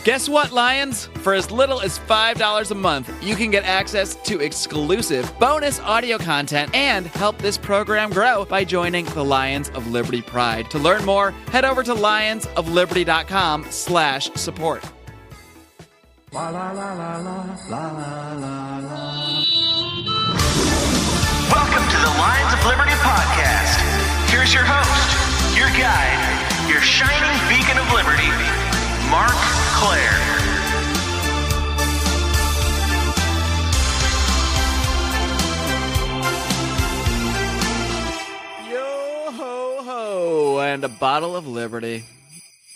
Guess what, Lions? For as little as $5 a month, you can get access to exclusive bonus audio content and help this program grow by joining the Lions of Liberty Pride. To learn more, head over to lionsofliberty.com/support. La la la la la la la la. Welcome to the Lions of Liberty podcast. Here's your host, your guide, your shining beacon of liberty, Marc Claire. Yo ho ho, and a bottle of liberty.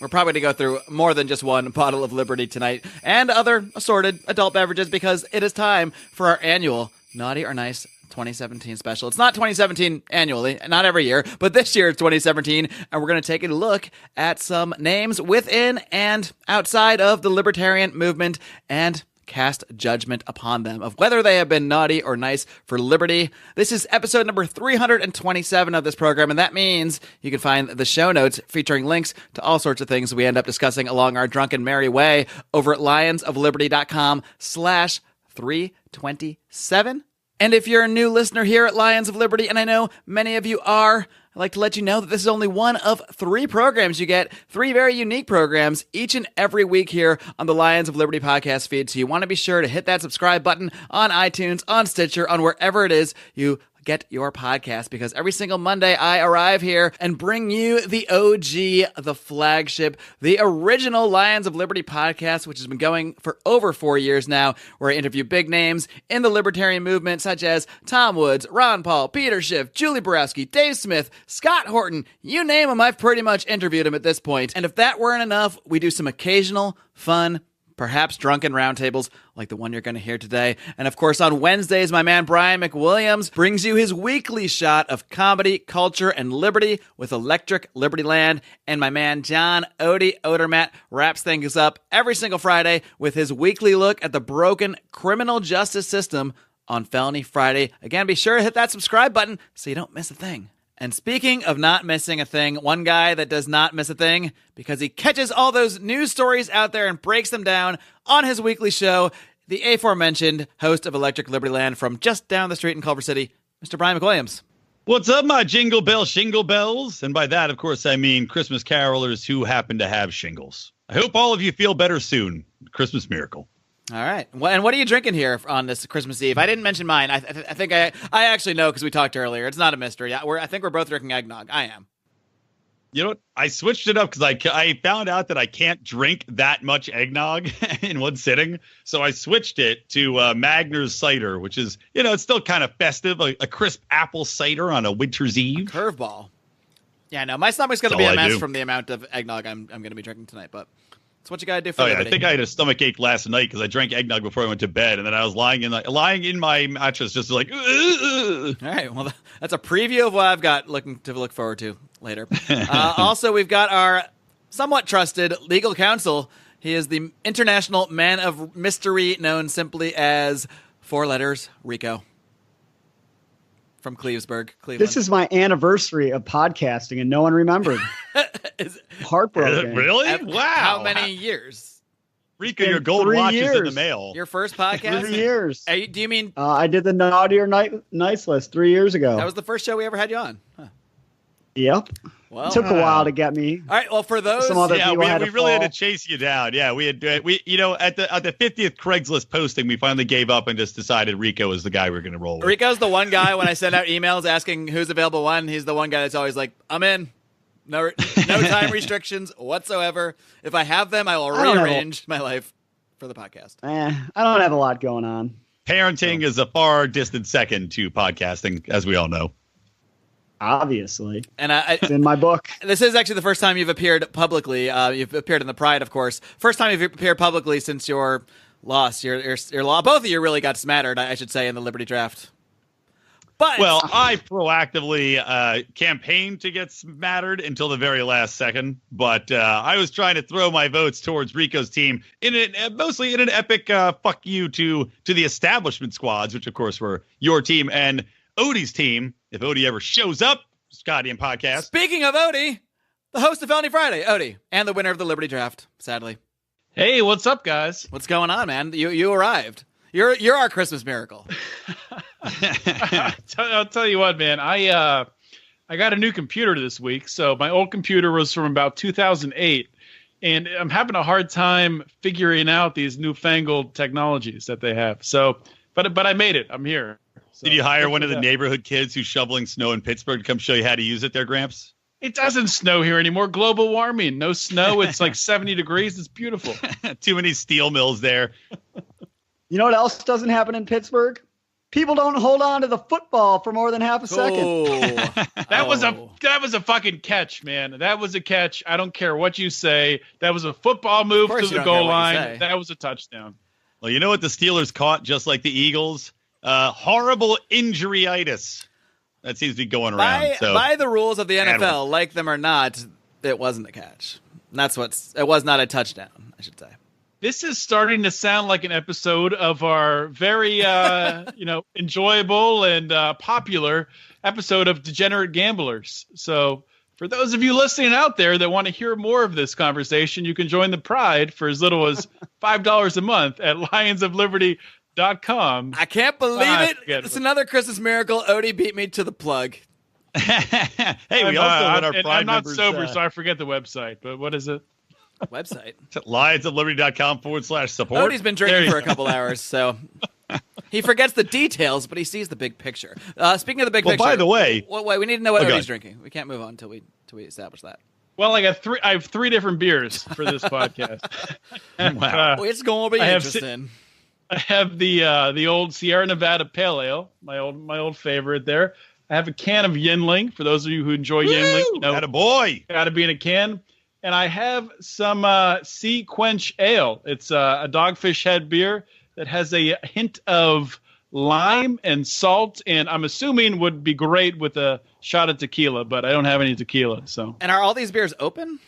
We're probably going to go through more than just one bottle of liberty tonight and other assorted adult beverages because it is time for our annual Naughty or Nice 2017 special. It's not 2017 annually, not every year, but this year it's 2017, and we're going to take a look at some names within and outside of the libertarian movement and cast judgment upon them of whether they have been naughty or nice for liberty. This is episode number 327 of this program, and that means you can find the show notes featuring links to all sorts of things we end up discussing along our drunken merry way over at lionsofliberty.com/327. And if you're a new listener here at Lions of Liberty, and I know many of you are, I'd like to let you know that this is only one of 3 programs you get, 3 very unique programs each and every week here on the Lions of Liberty podcast feed. So you want to be sure to hit that subscribe button on iTunes, on Stitcher, on wherever it is you get your podcast, because every single Monday I arrive here and bring you the OG, the flagship, the original Lions of Liberty podcast, which has been going for over 4 years now, where I interview big names in the libertarian movement such as Tom Woods, Ron Paul, Peter Schiff, Julie Borowski, Dave Smith, Scott Horton, you name them, I've pretty much interviewed them at this point. And if that weren't enough, we do some occasional fun, perhaps drunken roundtables like the one you're going to hear today. And of course, on Wednesdays, my man Brian McWilliams brings you his weekly shot of comedy, culture, and liberty with Electric Liberty Land. And my man John Odie Odermatt wraps things up every single Friday with his weekly look at the broken criminal justice system on Felony Friday. Again, be sure to hit that subscribe button so you don't miss a thing. And speaking of not missing a thing, one guy that does not miss a thing because he catches all those news stories out there and breaks them down on his weekly show, the aforementioned host of Electric Liberty Land from just down the street in Culver City, Mr. Brian McWilliams. What's up, my jingle bell shingle bells? And by that, of course, I mean Christmas carolers who happen to have shingles. I hope all of you feel better soon. Christmas miracle. All right. Well, and what are you drinking here on this Christmas Eve? I didn't mention mine. I think I actually know because we talked earlier. It's not a mystery. I think we're both drinking eggnog. I am. You know what? I switched it up because I found out that I can't drink that much eggnog in one sitting. So I switched it to Magner's cider, which is, it's still kind of festive, a crisp apple cider on a winter's eve. Curveball. Yeah, no, my stomach's going to be a mess from the amount of eggnog I'm going to be drinking tonight, but it's what you got to do for liberty. I think I had a stomach ache last night because I drank eggnog before I went to bed, and then I was lying in my mattress just like, ugh. All right, well, that's a preview of what I've got to look forward to later. Also, we've got our somewhat trusted legal counsel. He is the international man of mystery known simply as 4 letters, Rico. From Cleavesburg, Cleveland. This is my anniversary of podcasting, and no one remembered. Heartbroken. Really? Wow. How many years? Rico, your gold watch is in the mail. Your first podcast? 3 years. Do you mean? I did the Naughty or Nice list 3 years ago. That was the first show we ever had you on. Huh. Yep. Well, it took a while to get me. All right. Well, for those, some other we had really had to chase you down. Yeah, we had at the 50th Craigslist posting, we finally gave up and just decided Rico is the guy we're going to roll with. Rico's the one guy when I send out emails asking who's available when, he's the one guy that's always like, I'm in. No time restrictions whatsoever. If I have them, I will rearrange my life for the podcast. I don't have a lot going on. Parenting is a far distant second to podcasting, as we all know. Obviously. And it's in my book. This is actually the first time you've appeared publicly. You've appeared in the Pride, of course. First time you've appeared publicly since your loss. Your law. Both of you really got smattered, I should say, in the Liberty draft. But I proactively campaigned to get smattered until the very last second. But I was trying to throw my votes towards Rico's team mostly in an epic fuck you to the establishment squads, which of course were your team and Odie's team. If Odie ever shows up, Scotty and podcast. Speaking of Odie, the host of Felony Friday, Odie, and the winner of the Liberty draft, sadly. Hey, what's up, guys? What's going on, man? You arrived. You're our Christmas miracle. I'll tell you what, man. I got a new computer this week. So my old computer was from about 2008, and I'm having a hard time figuring out these newfangled technologies that they have. So, but I made it. I'm here. So, Did you hire one of the neighborhood kids who's shoveling snow in Pittsburgh to come show you how to use it there, Gramps? It doesn't snow here anymore. Global warming. No snow. It's like 70 degrees. It's beautiful. Too many steel mills there. You know what else doesn't happen in Pittsburgh? People don't hold on to the football for more than half a second. That was a fucking catch, man. That was a catch. I don't care what you say. That was a football move to the goal line. That was a touchdown. Well, you know what the Steelers caught, just like the Eagles? Horrible injury-itis. That seems to be going around. By the rules of the NFL, like them or not, it wasn't a catch. It was not a touchdown, I should say. This is starting to sound like an episode of our very, enjoyable and popular episode of Degenerate Gamblers. So for those of you listening out there that want to hear more of this conversation, you can join the Pride for as little as $5 a month at lionsofliberty.com. I can't believe it. It's another Christmas miracle. Odie beat me to the plug. Hey, we also let our Pride I'm not members, sober, so I forget the website. But what is it? Website. lionsofliberty.com/support. Odie's been drinking for a couple hours, so he forgets the details, but he sees the big picture. Speaking of the big picture. By the way, wait, we need to know what Odie's drinking. We can't move on until we establish that. Well, I have three different beers for this podcast. Wow. It's going to be interesting. I have the old Sierra Nevada Pale Ale, my old favorite there. I have a can of Yuengling for those of you who enjoy Yuengling. Attaboy. Got to be in a can. And I have some Sea Quench Ale. It's a Dogfish Head beer that has a hint of lime and salt, and I'm assuming would be great with a shot of tequila, but I don't have any tequila. So. And are all these beers open?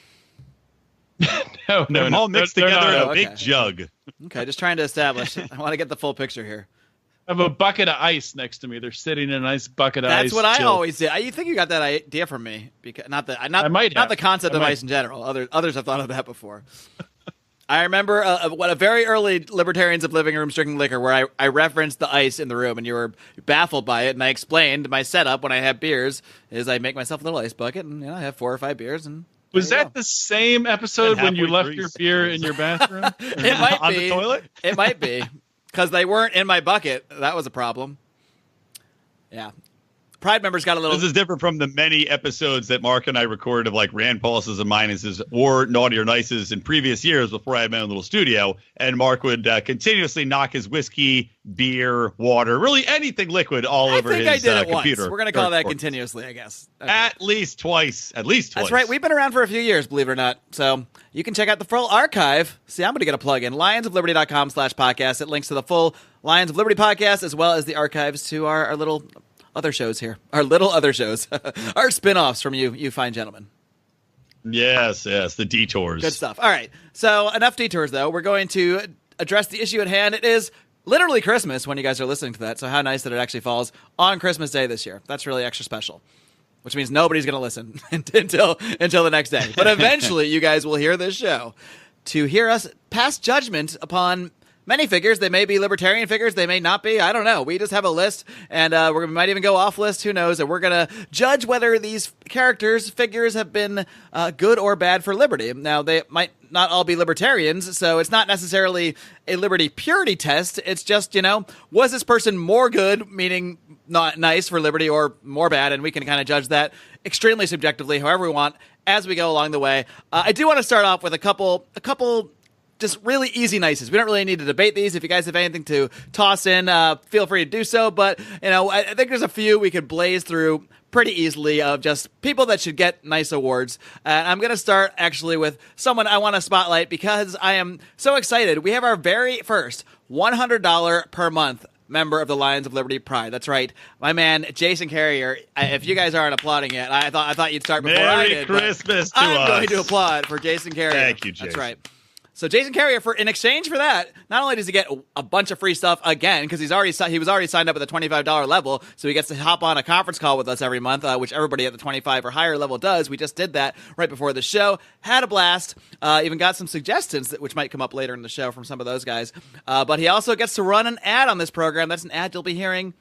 No. They're all mixed together in a big jug. Okay, just trying to establish. I want to get the full picture here. I have a bucket of ice next to me. They're sitting in a nice bucket of ice. That's what I always do. You think you got that idea from me? Because not the concept of ice in general. Others have thought of that before. I remember what a very early Libertarians of Living Rooms Drinking Liquor, where I referenced the ice in the room, and you were baffled by it. And I explained my setup when I have beers is I make myself a little ice bucket, and I have 4 or 5 beers. And was that the same episode when you left your beer in your bathroom? It might be on the toilet. It might be. Because they weren't in my bucket. That was a problem. Yeah. Pride members got a little... This is different from the many episodes that Mark and I recorded of like Rand Paul's and Minuses or Naughty or Nices in previous years before I had my own little studio. And Mark would continuously knock his whiskey, beer, water, really anything liquid all over his computer. Once. We're going to call that continuously, I guess. Okay. At least twice. That's right. We've been around for a few years, believe it or not. So you can check out the full archive. See, I'm going to get a plug in. lionsofliberty.com/podcast. It links to the full Lions of Liberty podcast as well as the archives to our little... other shows here. Our little other shows. Our spin-offs from you fine gentlemen. Yes, the detours. Good stuff. All right. So enough detours, though. We're going to address the issue at hand. It is literally Christmas when you guys are listening to that, so how nice that it actually falls on Christmas Day this year. That's really extra special, which means nobody's going to listen until the next day. But eventually you guys will hear this show to hear us pass judgment upon many figures. They may be libertarian figures. They may not be. I don't know. We just have a list, and we might even go off list. Who knows? And we're going to judge whether these figures have been good or bad for liberty. Now, they might not all be libertarians, so it's not necessarily a liberty purity test. It's just, was this person more good, meaning not nice for liberty, or more bad? And we can kind of judge that extremely subjectively, however we want, as we go along the way. I do want to start off with a couple just really easy nices. We don't really need to debate these. If you guys have anything to toss in, feel free to do so. But, I think there's a few we could blaze through pretty easily of just people that should get nice awards. And I'm going to start actually with someone I want to spotlight because I am so excited. We have our very first $100 per month member of the Lions of Liberty Pride. That's right. My man, Jason Carrier. If you guys aren't applauding yet, I thought you'd start before I did. Merry Christmas to us. I'm going to applaud for Jason Carrier. Thank you, Jason. That's right. So Jason Carrier, in exchange for that, not only does he get a bunch of free stuff again, because he was already signed up at the $25 level, so he gets to hop on a conference call with us every month, which everybody at the 25 or higher level does. We just did that right before the show. Had a blast. Even got some suggestions, which might come up later in the show from some of those guys. But he also gets to run an ad on this program. That's an ad you'll be hearing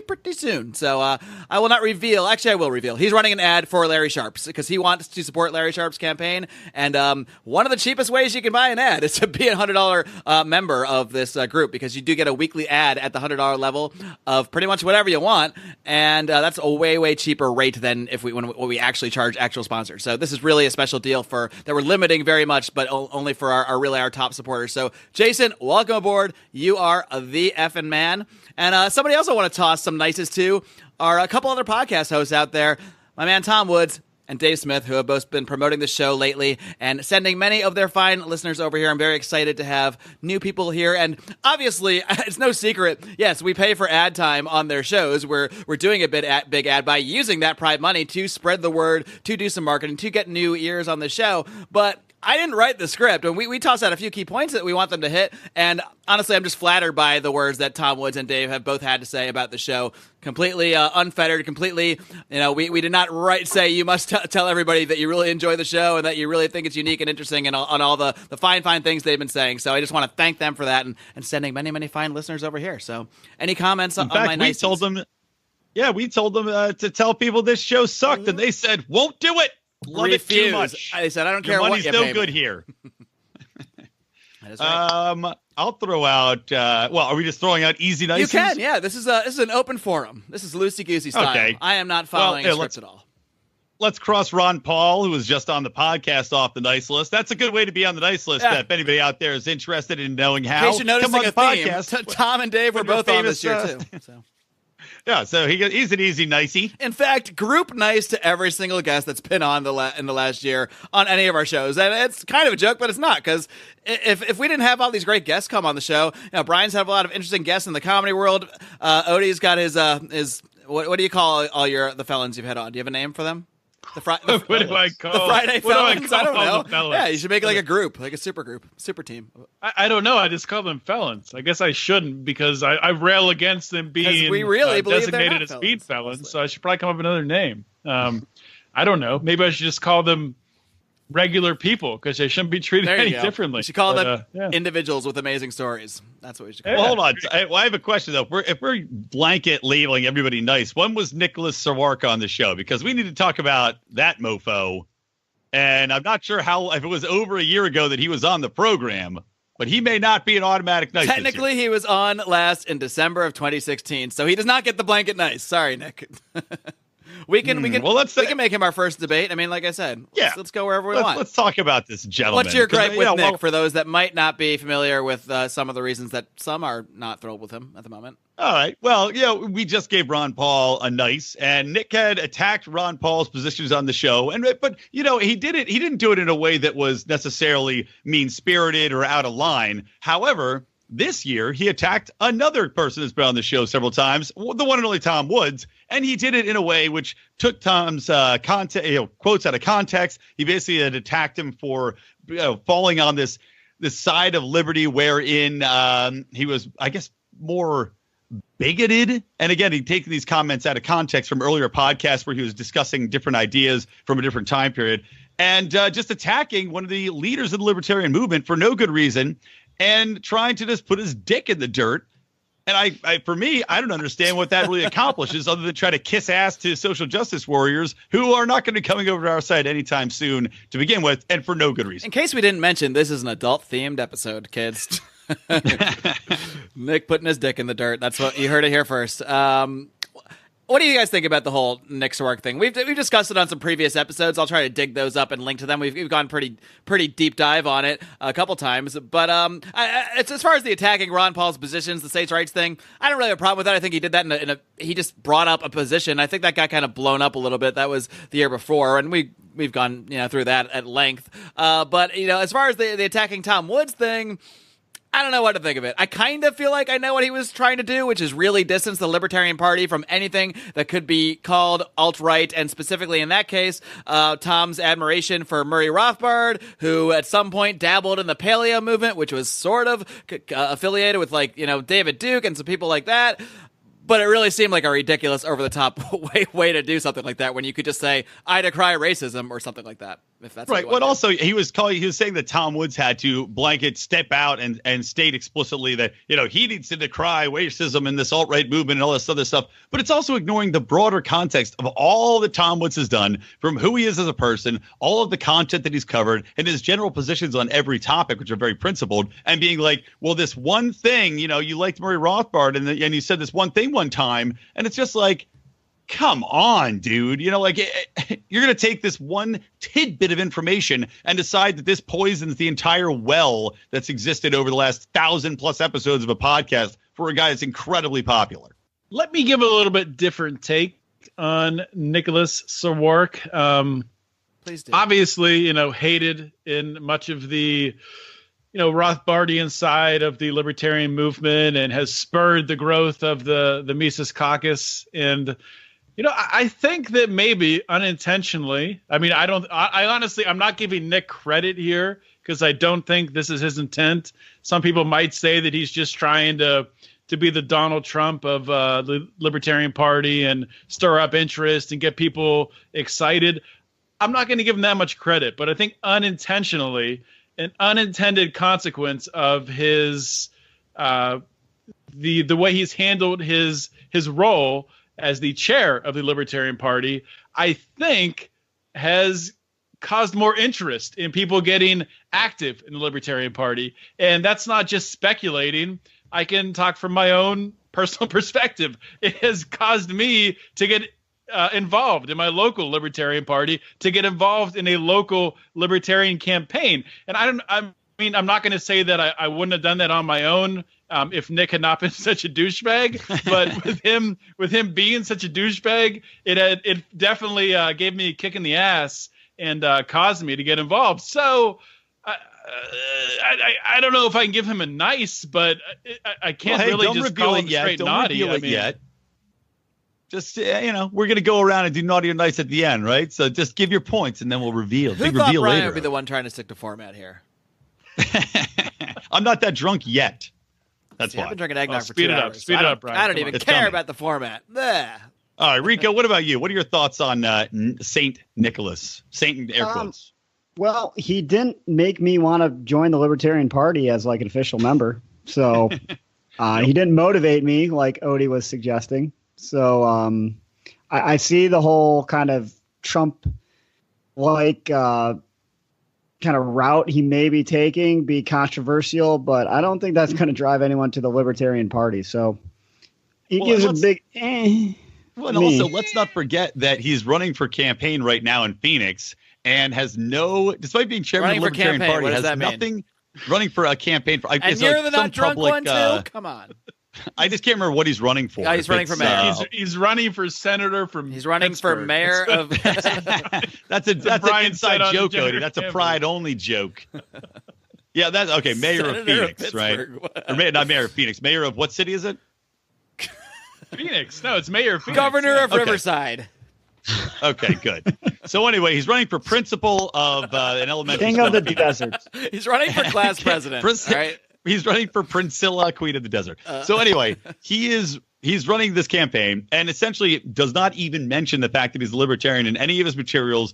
pretty soon. So I will not reveal. Actually, I will reveal. He's running an ad for Larry Sharp's because he wants to support Larry Sharp's campaign. And one of the cheapest ways you can buy an ad is to be a $100 member of this group, because you do get a weekly ad at the $100 level of pretty much whatever you want. And that's a way cheaper rate than when we actually charge actual sponsors. So this is really a special deal that we're limiting very much, but only for our top supporters. So Jason, welcome aboard. You are the effing man. And somebody else I want to toss some nices to are a couple other podcast hosts out there. My man Tom Woods and Dave Smith, who have both been promoting the show lately and sending many of their fine listeners over here. I'm very excited to have new people here. And obviously, it's no secret, yes, we pay for ad time on their shows. We're doing a big ad by using that Pride money to spread the word, to do some marketing, to get new ears on the show. But I didn't write the script, and we tossed out a few key points that we want them to hit, and honestly, I'm just flattered by the words that Tom Woods and Dave have both had to say about the show. Completely unfettered, completely, we did not say you must tell everybody that you really enjoy the show and that you really think it's unique and interesting and on all the fine things they've been saying. So I just want to thank them for that and sending many fine listeners over here. So any comments on my nice? We told them to tell people this show sucked, and they said, won't do it. Love it too much. I said, I don't care Your what you money's pay no good me. here. That is right. I'll throw out. Are we just throwing out easy nices? You can, yeah. This is an open forum. This is loosey goosey style. Okay. I am not following a script at all. Let's cross Ron Paul, who was just on the podcast, off the nice list. That's a good way to be on the nice list. Yeah. If anybody out there is interested in knowing how, In case you're noticing come on a the theme, podcast. Tom and Dave were When you're both on this famous, year too. So. Yeah, so he's an easy nicey. In fact, group nice to every single guest that's been on in the last year on any of our shows. And it's kind of a joke, but it's not, because if we didn't have all these great guests come on the show, Brian's had a lot of interesting guests in the comedy world. Odie's got his what do you call all the felons you've had on? Do you have a name for them? What do I call the Friday felons? I don't know. the felons? Yeah, you should make it like a group, like a super group, super team. I don't know. I just call them felons. I guess I shouldn't, because I rail against them being we really believe they're designated not as felons, speed felons. mostly. So I should probably come up with another name. I don't know. Maybe I should just call them regular people, because they shouldn't be treated There you any go. differently. You should call them yeah. individuals with amazing stories. That's what we should call Yeah. them. Well, hold on. I have a question, though. If we're blanket labeling everybody nice, when was Nicholas Sarwark on the show? Because we need to talk about that mofo. And I'm not sure if it was over a year ago that he was on the program, but he may not be an automatic nice. Technically, he was on last in December of 2016, so he does not get the blanket nice. Sorry, Nick. We can make him our first debate. I mean, like I said, Yeah. let's go wherever we want. Let's talk about this gentleman. What's your gripe 'Cause, with Nick, for those that might not be familiar with some of the reasons that some are not thrilled with him at the moment? All right. Well, we just gave Ron Paul a nice, and Nick had attacked Ron Paul's positions on the show, but he did it. He didn't do it in a way that was necessarily mean-spirited or out of line. However, this year, he attacked another person that's been on the show several times, the one and only Tom Woods, and he did it in a way which took Tom's quotes out of context. He basically had attacked him for falling on this side of liberty wherein he was, I guess, more bigoted. And again, he'd taken these comments out of context from earlier podcasts where he was discussing different ideas from a different time period, and just attacking one of the leaders of the libertarian movement for no good reason, and trying to just put his dick in the dirt. And I for me, I don't understand what that really accomplishes other than try to kiss ass to social justice warriors who are not going to be coming over to our side anytime soon to begin with, and for no good reason. In case we didn't mention, this is an adult-themed episode, kids. Nick putting his dick in the dirt. That's what you heard it here first. What do you guys think about the whole Nick Sarwark thing? We've discussed it on some previous episodes. I'll try to dig those up and link to them. We've gone pretty deep dive on it a couple times. But it's as far as the attacking Ron Paul's positions, the states' rights thing, I don't really have a problem with that. I think he did that he just brought up a position. I think that got kind of blown up a little bit. That was the year before, and we've gone through that at length. But as far as the attacking Tom Woods thing, I don't know what to think of it. I kind of feel like I know what he was trying to do, which is really distance the Libertarian Party from anything that could be called alt-right, and specifically in that case, Tom's admiration for Murray Rothbard, who at some point dabbled in the paleo movement, which was sort of affiliated with, like, you know, David Duke and some people like that. But it really seemed like a ridiculous, over-the-top way to do something like that when you could just say, I decry racism or something like that. If that's right. But also, he was saying that Tom Woods had to step out and state explicitly that, you know, he needs to decry racism and this alt-right movement and all this other stuff. But it's also ignoring the broader context of all that Tom Woods has done, from who he is as a person, all of the content that he's covered, and his general positions on every topic, which are very principled, and being like, well, this one thing, you know, you liked Murray Rothbard and you said this one thing one time, and it's just like, come on, dude. You know, like, you're going to take this one tidbit of information and decide that this poisons the entire well that's existed over the last 1,000+ episodes of a podcast for a guy that's incredibly popular. Let me give a little bit different take on Nicholas Sarwark. Please do. Obviously, you know, hated in much of the, you know, Rothbardian side of the libertarian movement, and has spurred the growth of the Mises Caucus. And, you know, I think that maybe unintentionally, I mean, I honestly, I'm not giving Nick credit here, because I don't think this is his intent. Some people might say that he's just trying to be the Donald Trump of the Libertarian Party and stir up interest and get people excited. I'm not going to give him that much credit, but I think unintentionally, an unintended consequence of his the way he's handled his role as the chair of the Libertarian Party, I think has caused more interest in people getting active in the Libertarian Party. And that's not just speculating. I can talk from my own personal perspective. It has caused me to get involved in my local Libertarian Party, to get involved in a local Libertarian campaign. And I mean, I'm not going to say that I wouldn't have done that on my own if Nick had not been such a douchebag. But with him being such a douchebag, it definitely gave me a kick in the ass and caused me to get involved. So I don't know if I can give him a nice, but I can't really just call him straight naughty. Don't reveal it yet. Just, you know, we're going to go around and do naughty or nice at the end, right? So just give your points and then we'll reveal. Who thought Brian would be the one trying to stick to format here? I'm not that drunk yet. That's why. I've been drinking eggnog for 2 Speed hours. it up, Brian. I don't even care about the format. Blech. All right, Rico, what about you? What are your thoughts on Saint Nicholas? Saint in air quotes. Well, he didn't make me want to join the Libertarian Party as like an official member. So he didn't motivate me like Odie was suggesting. So I see the whole kind of Trump-like kind of route he may be taking be controversial, but I don't think that's going to drive anyone to the Libertarian Party. So he gives a big Well, and also, let's not forget that he's running for campaign right now in Phoenix and has despite being chairman of the Libertarian Party, has nothing running for a campaign. And you're the not drunk one, too? Come on. I just can't remember what he's running for. He's running for mayor. He's running for senator from. He's running Pittsburgh. for mayor of. That's an inside joke, Odie. That's a pride only joke. Yeah, that's okay. Mayor Senator of Phoenix, right? Or not mayor of Phoenix. Mayor of what city is it? Phoenix. No, it's mayor of Phoenix. Governor of Riverside. Okay, good. So anyway, he's running for principal of an elementary King school. of the Desert. He's running for class president. All right. He's running for Priscilla, Queen of the Desert. So anyway, he's running this campaign and essentially does not even mention the fact that he's a libertarian in any of his materials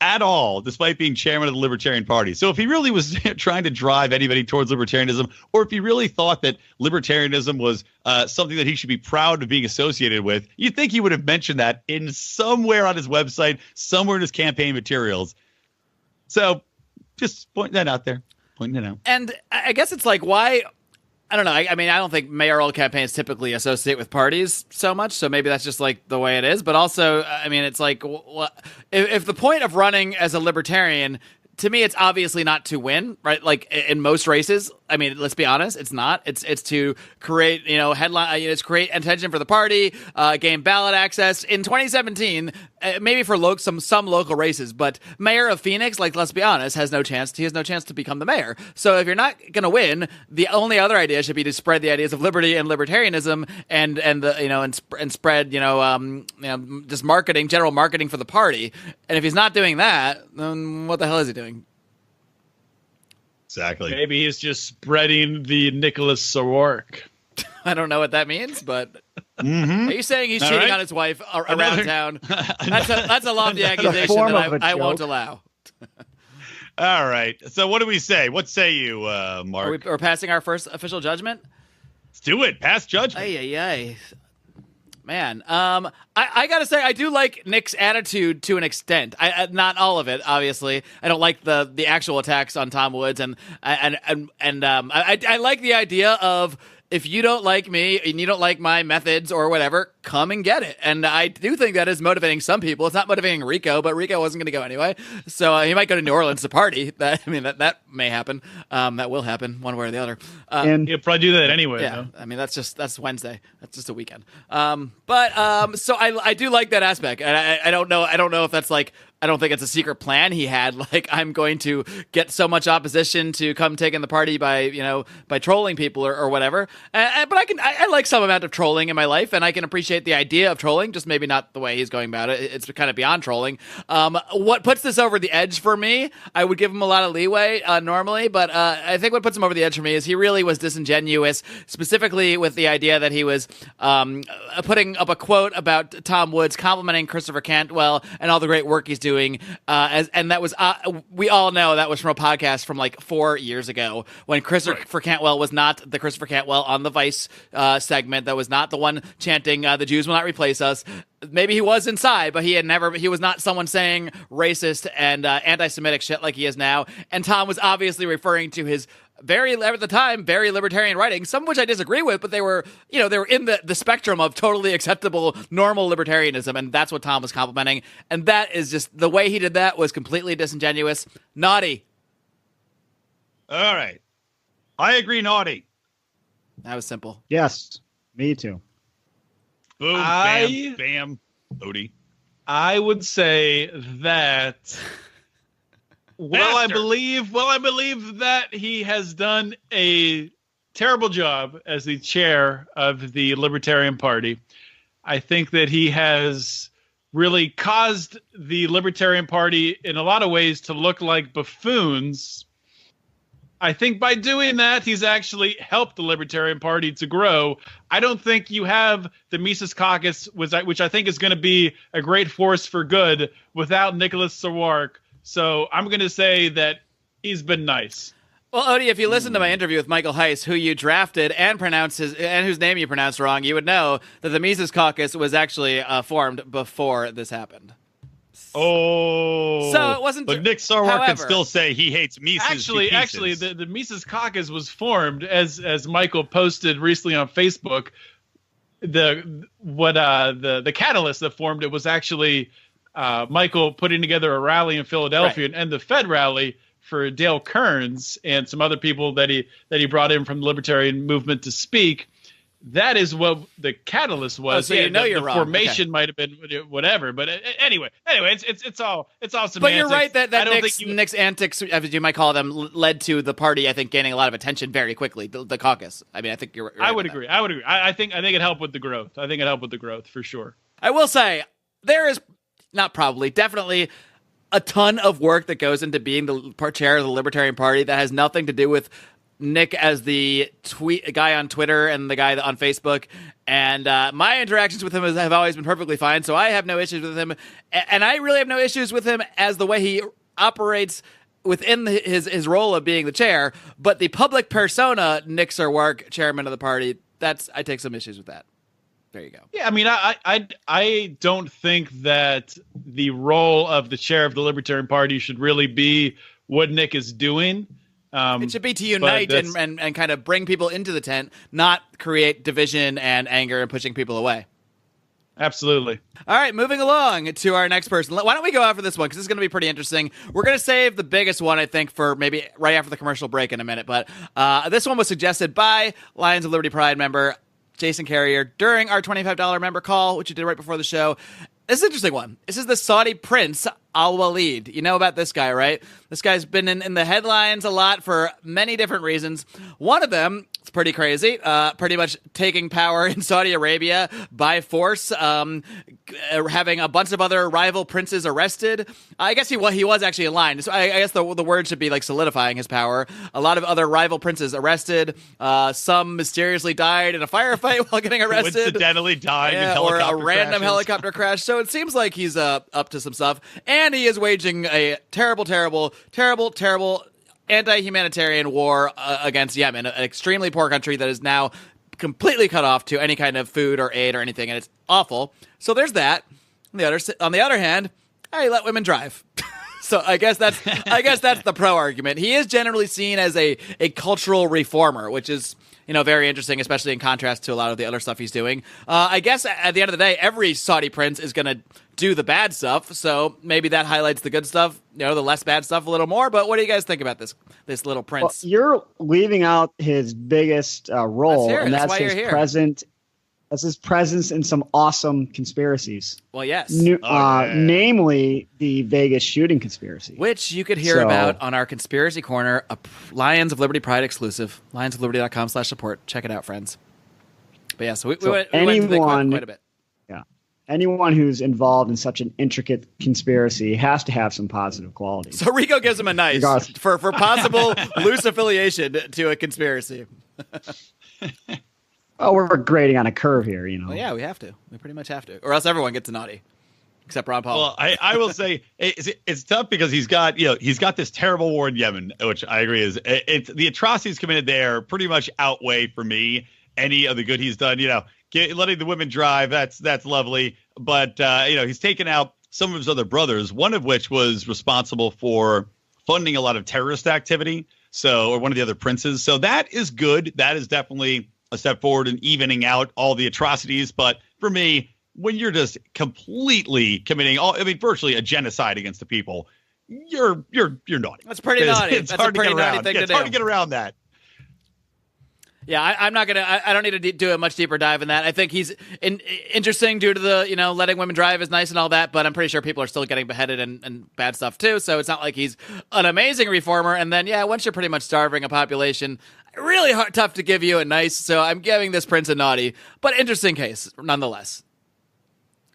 at all, despite being chairman of the Libertarian Party. So if he really was trying to drive anybody towards libertarianism, or if he really thought that libertarianism was something that he should be proud of being associated with, you'd think he would have mentioned that in somewhere on his website, somewhere in his campaign materials. So just point that out there. Pointing it out. And I guess it's like, why? I don't know. I mean, I don't think mayoral campaigns typically associate with parties so much. So maybe that's just like the way it is. But also, I mean, it's like, if the point of running as a libertarian, to me, it's obviously not to win, right? Like in most races, I mean, let's be honest, it's not. It's to create, headline. It's create attention for the party, gain ballot access in 2017. Maybe for some local races, but mayor of Phoenix, like, let's be honest, has no chance. He has no chance to become the mayor. So if you're not going to win, the only other idea should be to spread the ideas of liberty and libertarianism, and spread just marketing, general marketing for the party. And if he's not doing that, then what the hell is he doing? Exactly. Maybe he's just spreading the Nicholas Sarwark. I don't know what that means, but are you saying he's All cheating right. on his wife around town? That's a lofty accusation form that of a I won't joke. allow. All right. So what do we say? What say you, Mark? We're passing our first official judgment? Let's do it. Pass judgment. Ay. Man, I gotta say, I do like Nick's attitude to an extent. I not all of it, obviously. I don't like the actual attacks on Tom Woods, and I like the idea of, if you don't like me and you don't like my methods or whatever, come and get it. And I do think that is motivating some people. It's not motivating Rico, but Rico wasn't going to go anyway. So he might go to New Orleans to party. That may happen. That will happen one way or the other. And He'll probably do that anyway. Yeah, though. I mean, that's Wednesday. That's just a weekend. So I do like that aspect. And I don't know if that's like, I don't think it's a secret plan he had. Like, I'm going to get so much opposition to come taking the party by trolling people or whatever. But I like some amount of trolling in my life, and I can appreciate the idea of trolling, just maybe not the way he's going about it. It's kind of beyond trolling. What puts this over the edge for me, I would give him a lot of leeway normally, but I think what puts him over the edge for me is he really was disingenuous, specifically with the idea that he was putting up a quote about Tom Woods complimenting Christopher Cantwell and all the great work he's doing. And that was, we all know that was from a podcast from like 4 years ago when Christopher Cantwell was not the Christopher Cantwell on the Vice segment. That was not the one chanting, the Jews will not replace us. Maybe he was inside, but he was not someone saying racist and anti-Semitic shit like he is now. And Tom was obviously referring to his at the time, very libertarian writing, some of which I disagree with, but they were in the spectrum of totally acceptable, normal libertarianism, and that's what Tom was complimenting. And that is just, the way he did that was completely disingenuous. Naughty. All right. I agree, naughty. That was simple. yes, me too. Boom, I- bam, Odie. I would say that I believe that he has done a terrible job as the chair of the Libertarian Party. I think that he has really caused the Libertarian Party in a lot of ways to look like buffoons. I think by doing that, he's actually helped the Libertarian Party to grow. I don't think you have the Mises Caucus, which I think is going to be a great force for good, without Nicholas Sarwark. So I'm going to say that he's been nice. Well, Odie, if you listen to my interview with Michael Heiss, who you drafted and whose name you pronounced wrong, you would know that the Mises Caucus was actually formed before this happened. Oh. So it wasn't. But Nick Sarwark however, can still say he hates Mises. Actually, the Mises Caucus was formed as Michael posted recently on Facebook. The catalyst that formed it was actually Michael putting together a rally in Philadelphia and the Fed rally for Dale Kearns and some other people that he brought in from the libertarian movement to speak. That is what the catalyst was. So you're wrong. Formation might have been whatever, but anyway, it's all semantics. But you're right that Nick's antics, as you might call them, led to the party, I think, gaining a lot of attention very quickly. The caucus. I mean, I think you're right. I would agree. I think it helped with the growth. I think it helped with the growth for sure. I will say there is definitely a ton of work that goes into being the chair of the Libertarian Party that has nothing to do with Nick as the guy on Twitter and the guy on Facebook. And my interactions with him have always been perfectly fine, so I have no issues with him. And I really have no issues with him as the way he operates within his role of being the chair. But the public persona, Nick Sarwark, chairman of the party, I take some issues with that. There you go. Yeah, I mean, I don't think that the role of the chair of the Libertarian Party should really be what Nick is doing. It should be to unite and kind of bring people into the tent, not create division and anger and pushing people away. Absolutely. All right, moving along to our next person. Why don't we go out for this one, because this is going to be pretty interesting. We're going to save the biggest one, I think, for maybe right after the commercial break in a minute. But this one was suggested by Lions of Liberty Pride member Jason Carrier during our $25 member call, which we did right before the show. This is an interesting one. This is the Saudi Prince Alwaleed. You know about this guy, right? This guy's been in the headlines a lot for many different reasons. One of them, it's pretty crazy, pretty much taking power in Saudi Arabia by force, having a bunch of other rival princes arrested. I guess he was actually in line. So I guess the word should be like solidifying his power. A lot of other rival princes arrested. Some mysteriously died in a firefight while getting arrested. Coincidentally dying in helicopter or a random crashes. helicopter crash. So it seems like he's up to some stuff. And he is waging a terrible anti-humanitarian war against Yemen, an extremely poor country that is now completely cut off to any kind of food or aid or anything, and it's awful. So there's that. On the other hand, hey, let women drive. So I guess that's the pro argument. He is generally seen as a cultural reformer, which is very interesting, especially in contrast to a lot of the other stuff he's doing. I guess at the end of the day, every Saudi prince is going to do the bad stuff, so maybe that highlights the good stuff, the less bad stuff a little more. But what do you guys think about this little prince? Well, you're leaving out his biggest role, and that's his presence in some awesome conspiracies. Well, yes. Namely the Vegas shooting conspiracy. Which you could hear about on our Conspiracy Corner, a Lions of Liberty Pride exclusive, lionsofliberty.com/support. Check it out, friends. But yeah, so we went into the quite a bit. Yeah. Anyone who's involved in such an intricate conspiracy has to have some positive qualities. So Rico gives him a nice for possible loose affiliation to a conspiracy. Oh, we're grading on a curve here, Well, yeah, we have to. We pretty much have to. Or else everyone gets a naughty. Except Ron Paul. Well, I will say it's tough because he's got this terrible war in Yemen, which I agree is the atrocities committed there pretty much outweigh for me any of the good he's done. Letting the women drive, that's lovely. But he's taken out some of his other brothers, one of which was responsible for funding a lot of terrorist activity. Or one of the other princes. So that is good. That is definitely a step forward in evening out all the atrocities. But for me, when you're just completely committing virtually a genocide against the people, you're naughty. That's pretty naughty. It's hard to get around. It's hard to get around that. Yeah, I'm not gonna. I don't need to do a much deeper dive in that. I think he's interesting due to the letting women drive is nice and all that, but I'm pretty sure people are still getting beheaded and bad stuff too. So it's not like he's an amazing reformer. And then once you're pretty much starving a population, really tough to give you a nice. So I'm giving this prince a naughty, but interesting case nonetheless.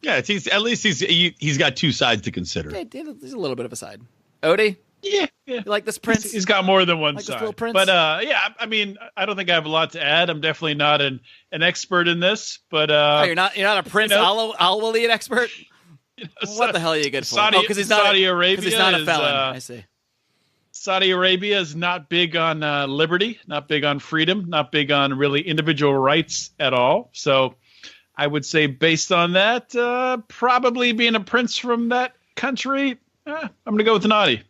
Yeah, at least he's got two sides to consider. Okay, he's a little bit of a side. Odie. Yeah. You like this prince? He's got more than one like side. This little prince? But I don't think I have a lot to add. I'm definitely not an expert in this. But you're not a Prince Alwaleed expert. What the hell are you good for? Because he's not Saudi Arabia. Because he's not a felon. I see. Saudi Arabia is not big on liberty, not big on freedom, not big on really individual rights at all. So I would say based on that, probably being a prince from that country, I'm going to go with naughty.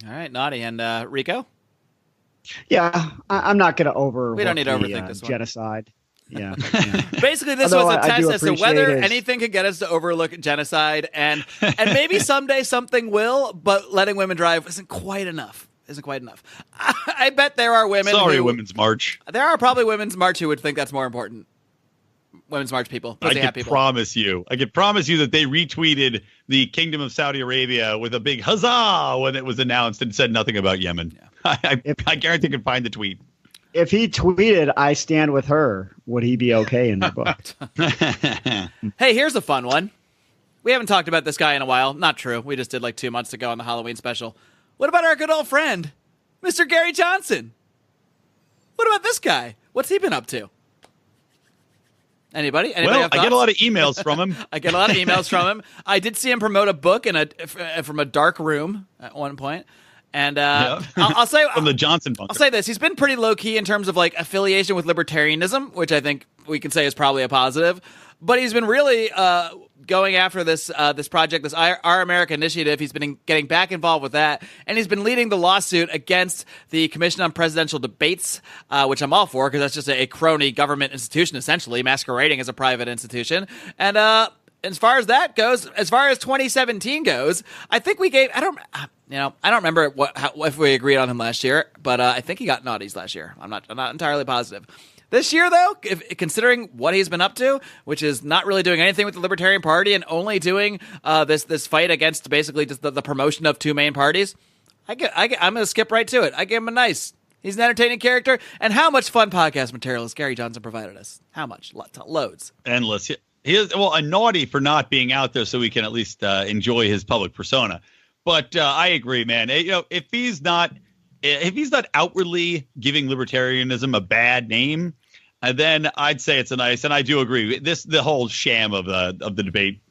All right, naughty. And Rico? Yeah, I'm not going to overlook We don't need to overthink this one. Genocide. Yeah. Basically, this was a test as to whether anything could get us to overlook genocide, and maybe someday something will, but letting women drive isn't quite enough. I bet there are women Women's March. There are probably Women's March who would think that's more important. Women's March people. I can promise you that they retweeted the Kingdom of Saudi Arabia with a big huzzah when it was announced and said nothing about Yemen. Yeah. I guarantee you can find the tweet. If he tweeted, "I stand with her," would he be okay in the book? Hey, here's a fun one. We haven't talked about this guy in a while. Not true. We just did like 2 months ago on the Halloween special. What about our good old friend, Mr. Gary Johnson? What about this guy? What's he been up to? Anybody I get a lot of emails from him. I did see him promote a book from a dark room at one point. And I'll say from the Johnson bunker. I'll say this: he's been pretty low key in terms of like affiliation with libertarianism, which I think we can say is probably a positive. But he's been really going after this project, this Our America initiative. He's been getting back involved with that, and he's been leading the lawsuit against the Commission on Presidential Debates, which I'm all for because that's just a crony government institution, essentially masquerading as a private institution. And as far as that goes, as far as 2017 goes, I think we gave. I don't remember if we agreed on him last year, but I think he got naughties last year. I'm not entirely positive. This year, though, considering what he's been up to, which is not really doing anything with the Libertarian Party and only doing this fight against basically just the promotion of two main parties, I'm going to skip right to it. I give him a nice. He's an entertaining character. And how much fun podcast material has Gary Johnson provided us? How much? Loads. Endless. He is, a naughty for not being out there so we can at least enjoy his public persona. But I agree, man. If he's not outwardly giving libertarianism a bad name, then I'd say it's a nice. And I do agree. The whole sham of the debate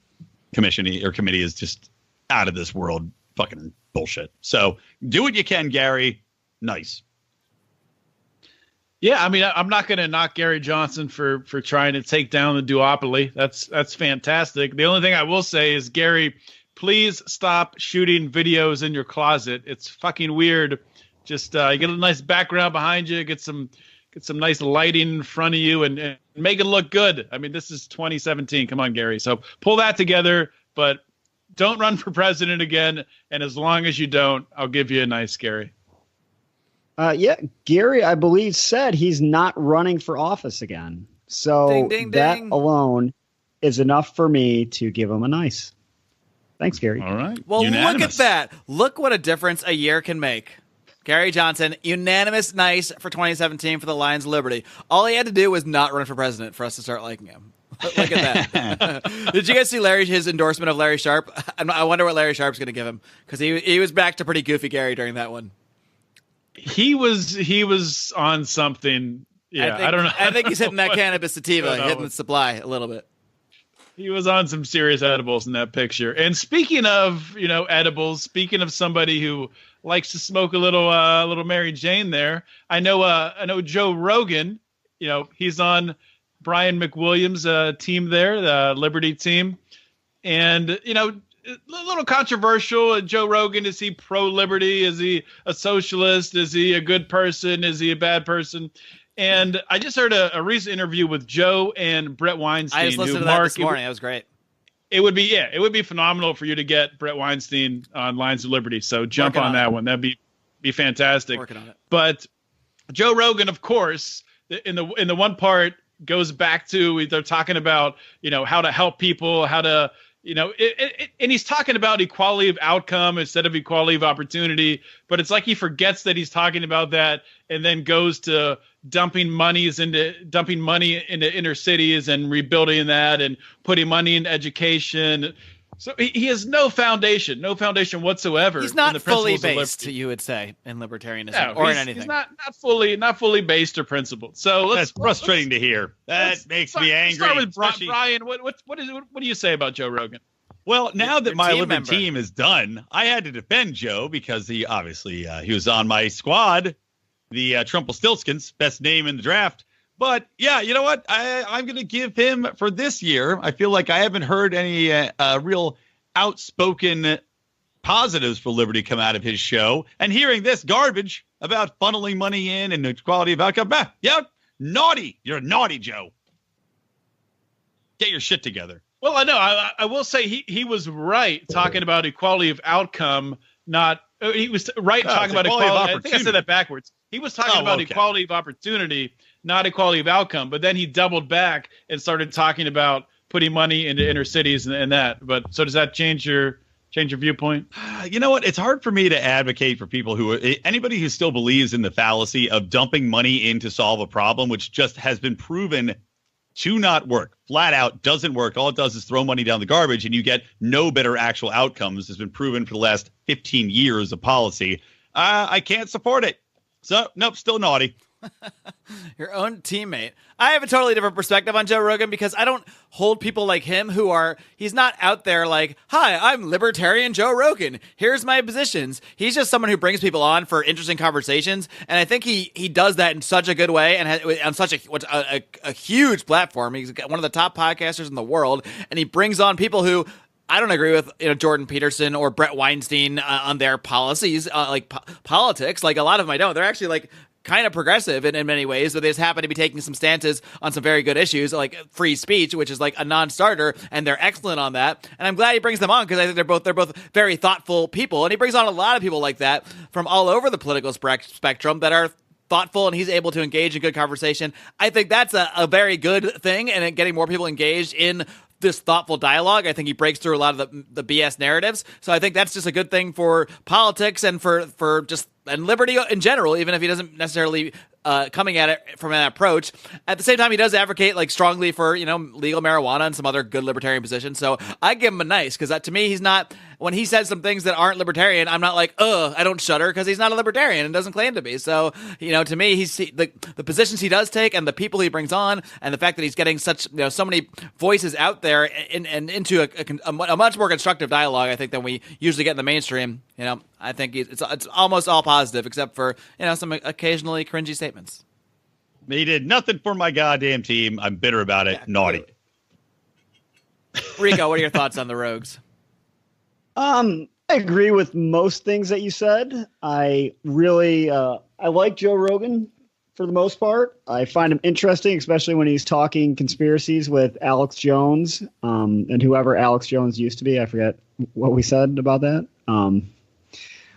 committee is just out of this world, fucking bullshit. So do what you can, Gary. Nice. Yeah, I mean, I'm not going to knock Gary Johnson for trying to take down the duopoly. That's fantastic. The only thing I will say is, Gary, please stop shooting videos in your closet. It's fucking weird. Just you get a nice background behind you, get some nice lighting in front of you, and make it look good. I mean, this is 2017. Come on, Gary. So pull that together, but don't run for president again. And as long as you don't, I'll give you a nice Gary. Yeah, Gary, I believe, said he's not running for office again. So ding, ding, that ding. alone is enough for me to give him a nice. Thanks, Gary. All right. Well, Unanimous. look at that. Look what a difference a year can make. Gary Johnson, unanimous nice for 2017 for the Lions of Liberty. All he had to do was not run for president for us to start liking him. Look at that. Did you guys see his endorsement of Larry Sharp? I wonder what Larry Sharp's going to give him, because he was back to pretty goofy Gary during that one. He was on something. Yeah, I don't know. I think he's hitting that cannabis sativa, hitting the supply a little bit. He was on some serious edibles in that picture. And speaking of, edibles, speaking of somebody who likes to smoke a little Mary Jane there, I know Joe Rogan, he's on Brian McWilliams' team there, the Liberty team. And, a little controversial. Joe Rogan, is he pro-liberty? Is he a socialist? Is he a good person? Is he a bad person? And I just heard a recent interview with Joe and Brett Weinstein. I just listened to that this morning. That was great. It would be phenomenal for you to get Brett Weinstein on Lions of Liberty. So jump on that one. That'd be fantastic. Working on it. But Joe Rogan, of course, in the one part goes back to, they're talking about, how to help people, how to, and he's talking about equality of outcome instead of equality of opportunity, but it's like he forgets that he's talking about that, and then goes to dumping money into inner cities and rebuilding that and putting money in education. So he has no foundation whatsoever. He's not fully based, you would say, in libertarianism or in anything. He's not fully based or principled. So that's frustrating to hear. That makes me angry. Start with Brian. What do you say about Joe Rogan? Well, now that my Liberty member. team is done, I had to defend Joe because he obviously he was on my squad, the Trumpelstiltskins, best name in the draft. But yeah, you know what? I'm going to give him for this year. I feel like I haven't heard any real outspoken positives for Liberty come out of his show. And hearing this garbage about funneling money in and equality of outcome, naughty. You're naughty, Joe. Get your shit together. Well, I know. I will say he was right talking about equality of outcome. He was right talking about equality. I think I said that backwards. He was talking about equality of opportunity, not equality of outcome. But then he doubled back and started talking about putting money into inner cities and that. But so does that change your viewpoint? You know what? It's hard for me to advocate for people anybody who still believes in the fallacy of dumping money in to solve a problem, which just has been proven to not work. Flat out doesn't work. All it does is throw money down the garbage and you get no better actual outcomes. Has been proven for the last 15 years of policy. I can't support it. So, nope, still naughty. Your own teammate. I have a totally different perspective on Joe Rogan because I don't hold people like him he's not out there like, hi, I'm libertarian Joe Rogan. Here's my positions. He's just someone who brings people on for interesting conversations. And I think he does that in such a good way and on such a huge platform. He's one of the top podcasters in the world. And he brings on people who I don't agree with, Jordan Peterson or Brett Weinstein on their policies, politics. Like a lot of them I don't. They're actually like kind of progressive in many ways, but they just happen to be taking some stances on some very good issues like free speech, which is like a non-starter, and they're excellent on that. And I'm glad he brings them on because I think they're both very thoughtful people, and he brings on a lot of people like that from all over the political spectrum that are thoughtful, and he's able to engage in good conversation. I think that's a very good thing, and getting more people engaged in this thoughtful dialogue. I think he breaks through a lot of the BS narratives. So I think that's just a good thing for politics and for just and liberty in general, even if he doesn't necessarily coming at it from an approach. At the same time, he does advocate like strongly for, legal marijuana and some other good libertarian positions. So I give him a nice, because to me, he's not, when he says some things that aren't libertarian, I'm not like, I don't shudder, because he's not a libertarian and doesn't claim to be. So, to me, he's the positions he does take and the people he brings on and the fact that he's getting such, so many voices out there and into a much more constructive dialogue, I think, than we usually get in the mainstream. I think it's almost all positive except for, some occasionally cringy statements. He did nothing for my goddamn team. I'm bitter about it. Yeah, naughty. Rico, what are your thoughts on the Rogues? I agree with most things that you said. I really, I like Joe Rogan for the most part. I find him interesting, especially when he's talking conspiracies with Alex Jones, and whoever Alex Jones used to be. I forget what we said about that.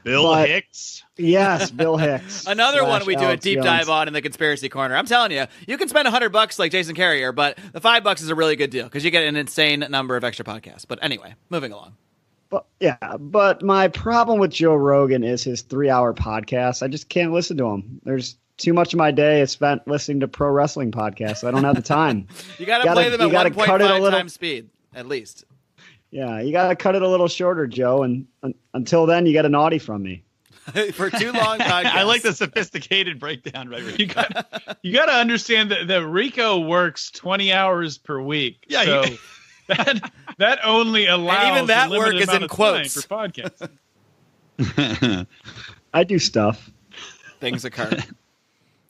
Bill Hicks. Yes, Bill Hicks. Another one we do Alex a deep Jones. dive on in the conspiracy corner. I'm telling you, you can spend $100 like Jason Carrier, but the $5 is a really good deal because you get an insane number of extra podcasts. But anyway, moving along. But my problem with Joe Rogan is his 3-hour podcast. I just can't listen to him. There's too much of my day is spent listening to pro wrestling podcasts. I don't have the time. You got to play them at 1.5 times speed, at least. Yeah, you got to cut it a little shorter, Joe. And until then, you get a naughty from me. For too long podcasts. I like the sophisticated breakdown right here. You got to understand that Rico works 20 hours per week. Yeah, so that only allows and even that a work is amount in of quotes time for podcasting. I do stuff. Things occur.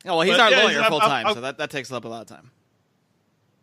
Oh, well, he's our lawyer full time, so that takes up a lot of time.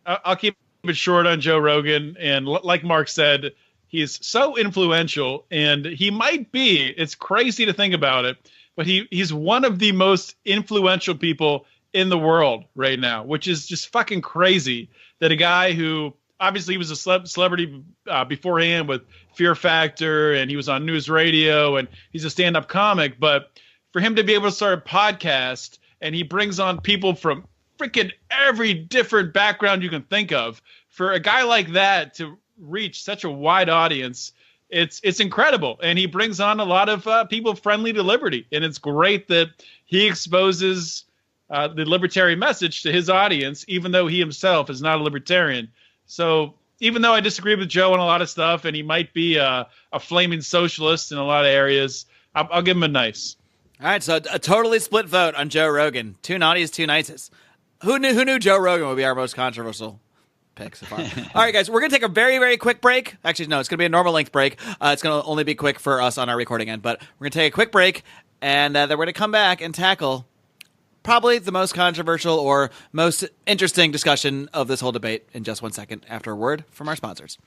I'll keep it short on Joe Rogan, and like Marc said, he's so influential, and he might be, it's crazy to think about it, but he's one of the most influential people in the world right now, which is just fucking crazy that a guy who obviously he was a celebrity beforehand with Fear Factor, and he was on news radio, and he's a stand-up comic, but for him to be able to start a podcast, and he brings on people from freaking every different background you can think of, for a guy like that to reach such a wide audience, it's incredible. And he brings on a lot of people friendly to liberty. And it's great that he exposes the libertarian message to his audience, even though he himself is not a libertarian. So even though I disagree with Joe on a lot of stuff, and he might be a flaming socialist in a lot of areas, I'll give him a nice. All right, so a totally split vote on Joe Rogan. 2 naughties, 2 nices. Who knew Joe Rogan would be our most controversial pick so far? All right, guys, we're going to take a very, very quick break. Actually, no, it's going to be a normal length break. It's going to only be quick for us on our recording end, but we're going to take a quick break, and then we're going to come back and tackle probably the most controversial or most interesting discussion of this whole debate in just 1 second after a word from our sponsors.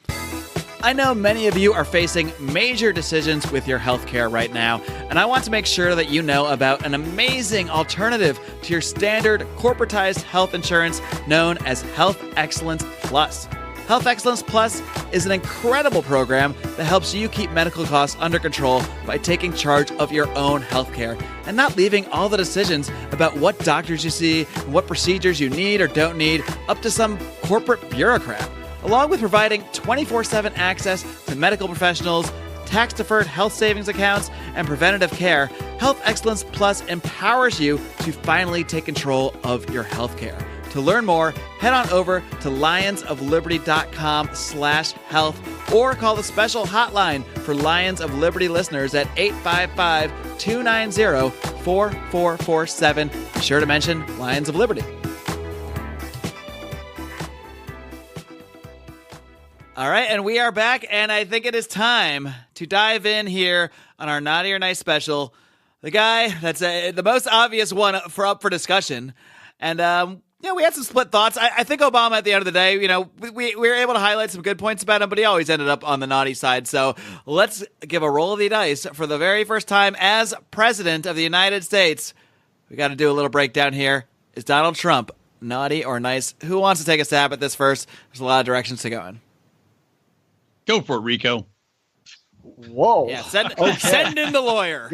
I know many of you are facing major decisions with your healthcare right now, and I want to make sure that you know about an amazing alternative to your standard corporatized health insurance known as Health Excellence Plus. Health Excellence Plus is an incredible program that helps you keep medical costs under control by taking charge of your own healthcare and not leaving all the decisions about what doctors you see and what procedures you need or don't need up to some corporate bureaucrat. Along with providing 24/7 access to medical professionals, tax-deferred health savings accounts, and preventative care, Health Excellence Plus empowers you to finally take control of your healthcare. To learn more, head on over to lionsofliberty.com/health or call the special hotline for Lions of Liberty listeners at 855-290-4447. Be sure to mention Lions of Liberty. All right, and we are back, and I think it is time to dive in here on our Naughty or Nice special. The guy that's the most obvious one up for discussion. And, we had some split thoughts. I think Obama, at the end of the day, we were able to highlight some good points about him, but he always ended up on the naughty side. So let's give a roll of the dice for the very first time as president of the United States. We got to do a little breakdown here. Is Donald Trump naughty or nice? Who wants to take a stab at this first? There's a lot of directions to go in. Go for it, Rico. Whoa. Yeah, send in the lawyer.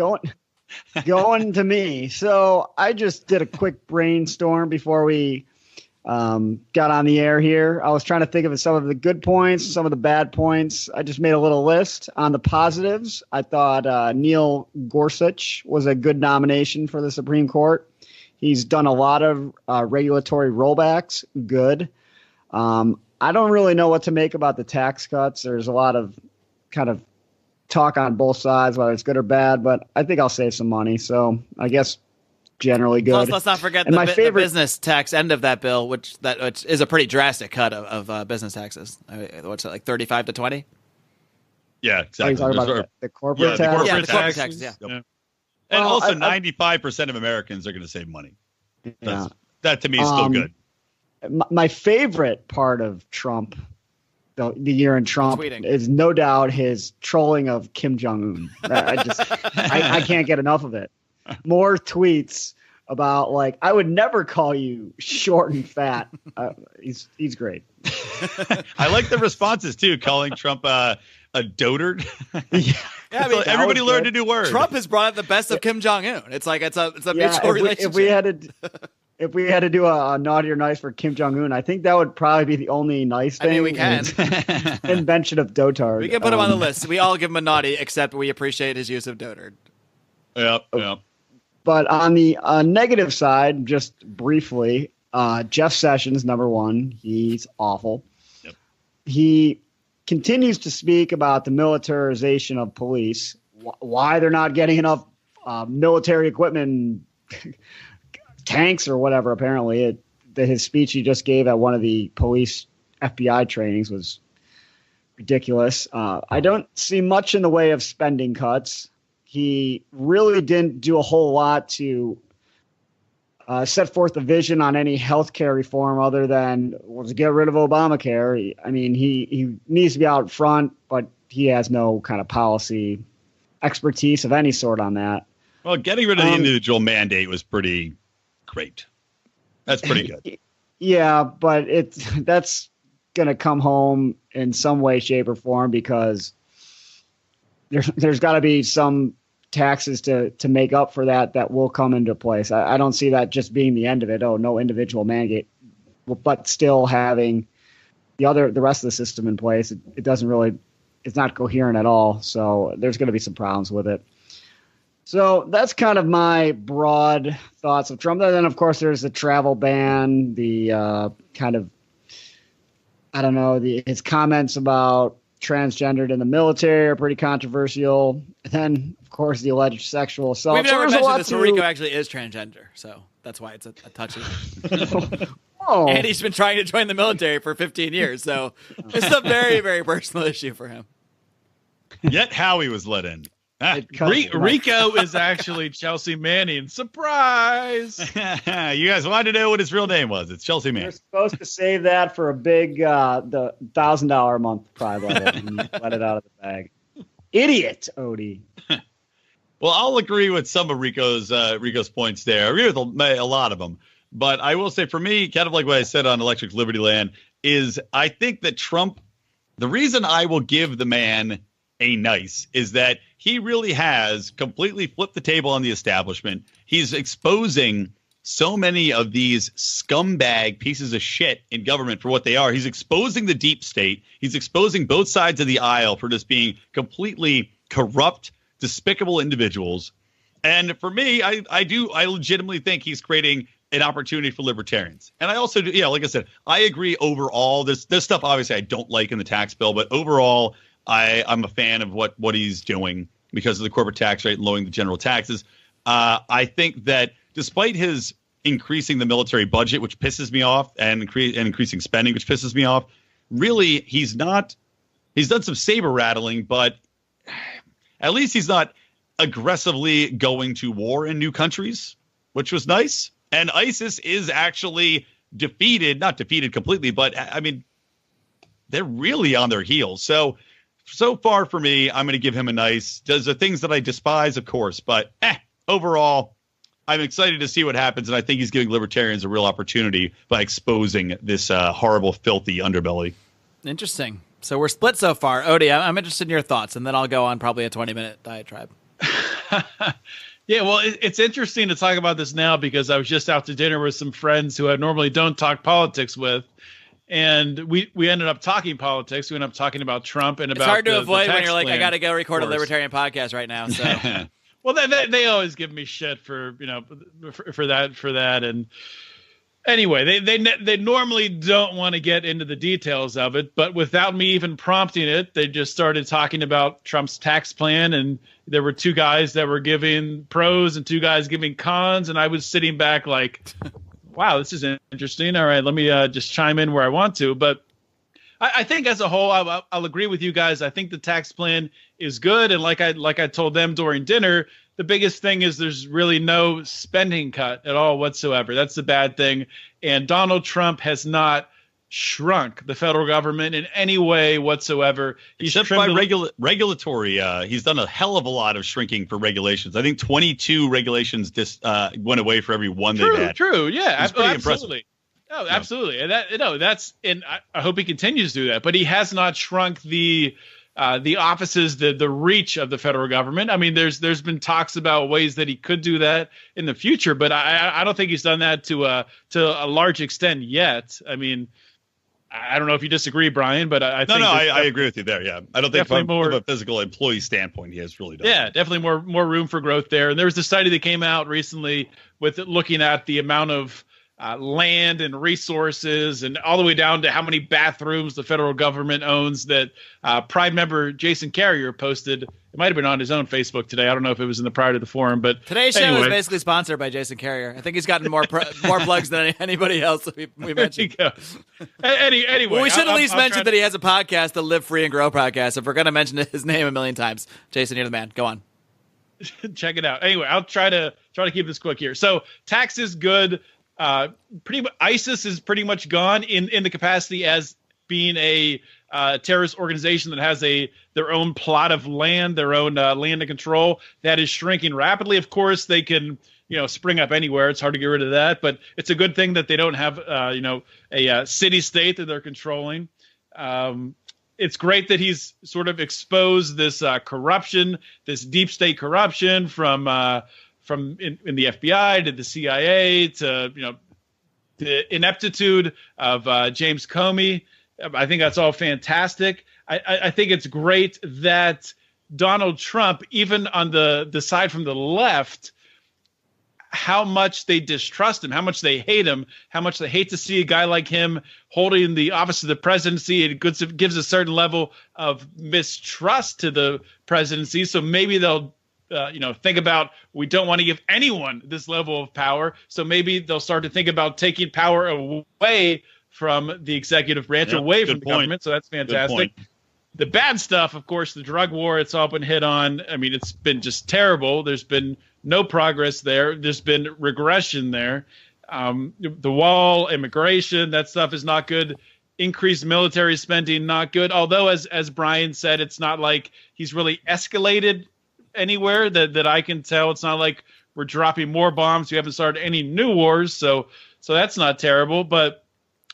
Going to me. So I just did a quick brainstorm before we got on the air here. I was trying to think of some of the good points, some of the bad points. I just made a little list. On the positives, I thought Neil Gorsuch was a good nomination for the Supreme Court. He's done a lot of regulatory rollbacks. Good. I don't really know what to make about the tax cuts. There's a lot of kind of talk on both sides, whether it's good or bad, but I think I'll save some money. So I guess generally good. Plus, let's not forget the business tax end of that bill, which is a pretty drastic cut of business taxes. What's it, like 35 to 20? Yeah, exactly. Are you talking about the corporate tax? The corporate taxes, yeah. Yep. And well, also 95% of Americans are going to save money. That to me is still good. My favorite part of Trump, the year in Trump, is no doubt his trolling of Kim Jong-un. I can't get enough of it. More tweets about, like, I would never call you short and fat. He's great. I like the responses, too, calling Trump a dotard. Yeah, I mean, everybody learned a new word. Trump has brought out the best of Kim Jong-un. It's like it's a mutual relationship. If we had to do a naughty or nice for Kim Jong-un, I think that would probably be the only nice thing. I mean, we can. Invention of dotard. We can put him on the list. We all give him a naughty, except we appreciate his use of dotard. Yep. But on the negative side, just briefly, Jeff Sessions, number one, he's awful. Yep. He continues to speak about the militarization of police, why they're not getting enough military equipment, tanks or whatever. Apparently, his speech he just gave at one of the police FBI trainings was ridiculous. I don't see much in the way of spending cuts. He really didn't do a whole lot to set forth a vision on any healthcare reform other than to get rid of Obamacare. He needs to be out front, but he has no kind of policy expertise of any sort on that. Well, getting rid of the individual mandate was pretty great. That's pretty good. Yeah, but that's going to come home in some way, shape, or form because there's got to be some taxes to make up for that will come into place. I don't see that just being the end of it. Oh, no individual mandate, but still having the rest of the system in place. It doesn't really, it's not coherent at all. So there's going to be some problems with it. So that's kind of my broad thoughts of Trump. And then, of course, there's the travel ban, the kind of, I don't know, his comments about transgendered in the military are pretty controversial. And then, of course, the alleged sexual assault. We've never mentioned this, but Rico actually is transgender, so that's why it's a touchy. Oh. And he's been trying to join the military for 15 years, so it's a very, very personal issue for him. Yet Howie was let in. Rico is actually Chelsea Manning. Surprise! You guys wanted to know what his real name was. It's Chelsea Manning. You're supposed to save that for a big, the $1,000 a month pride level and let it out of the bag. Idiot, Odie. Well, I'll agree with some of Rico's points there. I agree with a lot of them. But I will say for me, kind of like what I said on Electric Liberty Land, is I think that Trump, the reason I will give the man a nice is that he really has completely flipped the table on the establishment. He's exposing so many of these scumbag pieces of shit in government for what they are. He's exposing the deep state. He's exposing both sides of the aisle for just being completely corrupt, despicable individuals. And for me, I legitimately think he's creating an opportunity for libertarians. And I also do, like I said, I agree overall. This stuff obviously I don't like in the tax bill, but overall I'm a fan of what he's doing because of the corporate tax rate and lowering the general taxes. I think that despite his increasing the military budget, which pisses me off, and increasing spending, which pisses me off, really he's done some saber rattling, but at least he's not aggressively going to war in new countries, which was nice. And ISIS is actually not defeated completely, but I mean, they're really on their heels. So far for me, I'm going to give him a nice. Does the things that I despise, of course, but overall, I'm excited to see what happens, and I think he's giving libertarians a real opportunity by exposing this horrible, filthy underbelly. Interesting. So we're split so far. Odie, I'm interested in your thoughts, and then I'll go on probably a 20-minute diatribe. Yeah, well, it's interesting to talk about this now because I was just out to dinner with some friends who I normally don't talk politics with, and we ended up talking politics. We ended up talking about Trump and about. It's hard to the avoid when you're like, plan, I got to go record a libertarian podcast right now. So. Well, they always give me shit for for that, and anyway, they normally don't want to get into the details of it, but without me even prompting it, they just started talking about Trump's tax plan, and there were two guys that were giving pros and two guys giving cons, and I was sitting back like, wow, this is interesting. All right, let me just chime in where I want to, but. I think as a whole, I'll agree with you guys. I think the tax plan is good, and like I told them during dinner, the biggest thing is there's really no spending cut at all whatsoever. That's the bad thing. And Donald Trump has not shrunk the federal government in any way whatsoever. Except by regulatory. He's done a hell of a lot of shrinking for regulations. I think 22 regulations just went away for every one they've had. True. Yeah, it's pretty absolutely. impressive. Oh, absolutely. And I hope he continues to do that, but he has not shrunk the offices, the reach of the federal government. I mean, there's been talks about ways that he could do that in the future, but I don't think he's done that to a large extent yet. I mean, I don't know if you disagree, Brian, but I think I agree with you there. Yeah, I don't think from a physical employee standpoint, he has really done. Yeah, definitely more room for growth there. And there was a study that came out recently with looking at the amount of land and resources and all the way down to how many bathrooms the federal government owns that Pride member Jason Carrier posted. It might have been on his own Facebook today. I don't know if it was in the prior to the forum, but today's show is basically sponsored by Jason Carrier. I think he's gotten more plugs than anybody else that we mentioned. Anyway, well, we should at least mention that he has a podcast, the Live Free and Grow podcast. If we're going to mention his name a million times, Jason, you're the man. Go on. Check it out. Anyway, I'll try to keep this quick here. So tax is good. ISIS is pretty much gone in the capacity as being a terrorist organization that has their own plot of land, their own land to control. That is shrinking rapidly. Of course, they can spring up anywhere. It's hard to get rid of that, but it's a good thing that they don't have a city state that they're controlling. It's great that he's sort of exposed this corruption, this deep state corruption from in the FBI to the CIA to the ineptitude of James Comey. I think that's all fantastic. I think it's great that Donald Trump, even on the side from the left, how much they distrust him, how much they hate him, how much they hate to see a guy like him holding the office of the presidency. It gives a certain level of mistrust to the presidency. So maybe they'll think about, we don't want to give anyone this level of power. So maybe they'll start to think about taking power away from the executive branch, away from the government. So that's fantastic. The bad stuff, of course, the drug war, it's all been hit on. I mean, it's been just terrible. There's been no progress there. There's been regression there. The wall, immigration, that stuff is not good. Increased military spending, not good. Although, as Brian said, it's not like he's really escalated anywhere that I can tell. It's not like we're dropping more bombs. We haven't started any new wars. So that's not terrible. But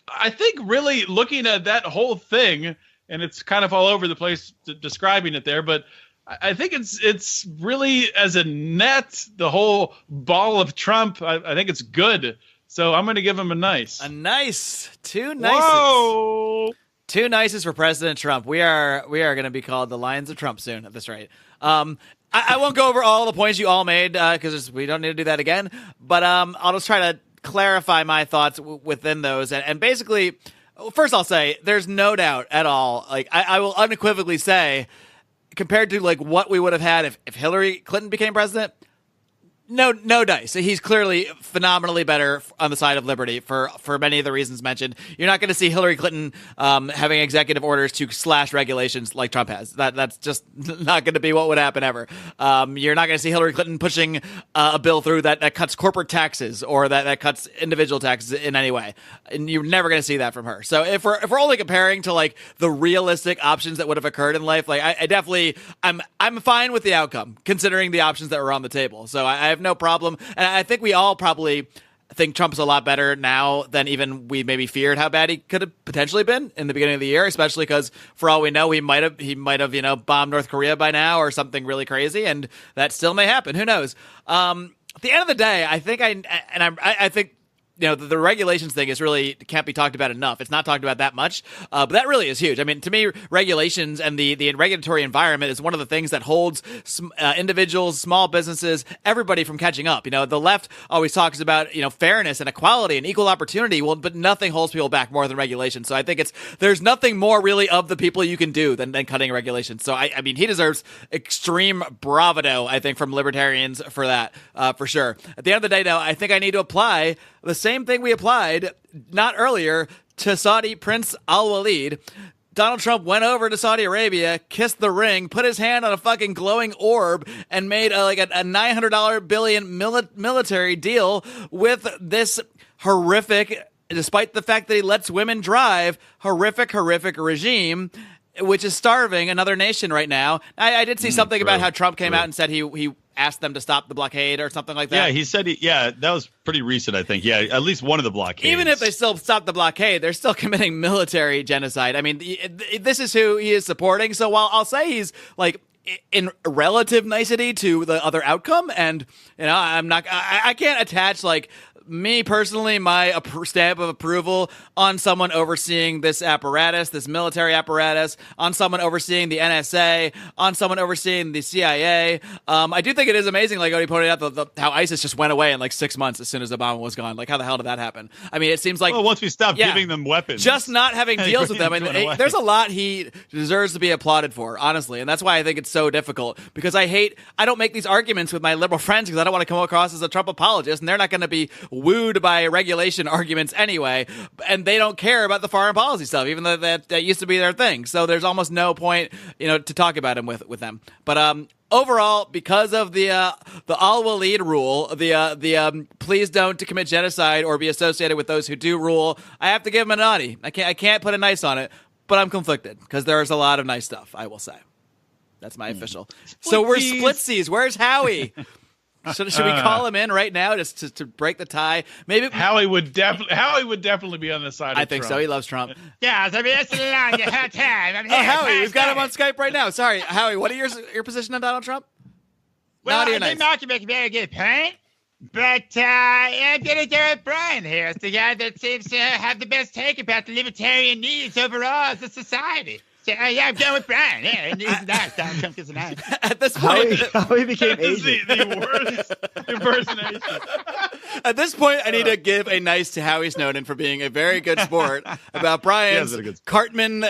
I think really looking at that whole thing, and it's kind of all over the place describing it there, but I think it's really, as a net, the whole ball of Trump, I think it's good. So I'm going to give him a nice. A nice. Two nices. Whoa! Two nices for President Trump. We are going to be called the Lions of Trump soon at this rate. I won't go over all the points you all made because we don't need to do that again. But I'll just try to clarify my thoughts within those. And basically, first I'll say there's no doubt at all. Like I will unequivocally say, compared to like what we would have had if Hillary Clinton became president, no dice. He's clearly phenomenally better on the side of liberty for many of the reasons mentioned. You're not going to see Hillary Clinton having executive orders to slash regulations like Trump has. That's just not going to be what would happen ever. You're not going to see Hillary Clinton pushing a bill through that cuts corporate taxes or that cuts individual taxes in any way. And you're never going to see that from her. So if we're only comparing to like the realistic options that would have occurred in life, like I definitely I'm fine with the outcome considering the options that were on the table. So I have no problem. And I think we all probably think Trump's a lot better now than even we maybe feared how bad he could have potentially been in the beginning of the year, especially because for all we know, he might have bombed North Korea by now or something really crazy. And that still may happen. Who knows? At the end of the day, I think I think the regulations thing is really can't be talked about enough. It's not talked about that much, but that really is huge. I mean, to me, regulations and the regulatory environment is one of the things that holds individuals, small businesses, everybody from catching up. The left always talks about, fairness and equality and equal opportunity. Well, but nothing holds people back more than regulation. So I think there's nothing more really of the people you can do than cutting regulations. So I mean, he deserves extreme bravado, I think, from libertarians for that, for sure. At the end of the day, though, I think I need to apply the same thing we applied not earlier to Saudi Prince Alwaleed. Donald Trump went over to Saudi Arabia, kissed the ring, put his hand on a fucking glowing orb, and made a $900 billion military deal with this horrific, despite the fact that he lets women drive, horrific regime, which is starving another nation right now. I did see something about how Trump came out and said he asked them to stop the blockade or something like that. Yeah, he said, that was pretty recent, I think. Yeah, at least one of the blockades. Even if they still stop the blockade, they're still committing military genocide. I mean, this is who he is supporting. So while I'll say he's like in relative nicety to the other outcome, and I can't attach like me personally, my stamp of approval on someone overseeing this apparatus, this military apparatus, on someone overseeing the NSA, on someone overseeing the CIA. I do think it is amazing, like Odie pointed out, how ISIS just went away in like 6 months as soon as Obama was gone. Like, how the hell did that happen? I mean, it seems like... Well, once we stopped giving them weapons. Just not having deals with them. And there's a lot he deserves to be applauded for, honestly. And that's why I think it's so difficult. Because I don't make these arguments with my liberal friends because I don't want to come across as a Trump apologist. And they're not going to be wooed by regulation arguments anyway, and they don't care about the foreign policy stuff, even though that used to be their thing. So there's almost no point, to talk about him with them. But overall, because of the Al-Walid rule, the please don't commit genocide or be associated with those who do rule, I have to give him a naughty. I can't put a nice on it, but I'm conflicted because there's a lot of nice stuff, I will say. That's my official. So we're splitsies. Where's Howie? Should we call him in right now just to break the tie? Maybe Howie would definitely be on the side of Trump. I think so. He loves Trump. Yeah, so it's a long time. I'm here. Oh, Howie, we've got him on Skype right now. Sorry, Howie, what are your position on Donald Trump? Well, I think Marc can make a very good point, but I'm going to go with Brian here as the guy that seems to have the best take about the libertarian needs overall as a society. I'm going with Brian. Yeah, he's nice. Donald Trump is nice. At this point, Howie became This is Asian. the worst impersonation. At this point, I need to give a nice to Howie Snowden for being a very good sport about Brian's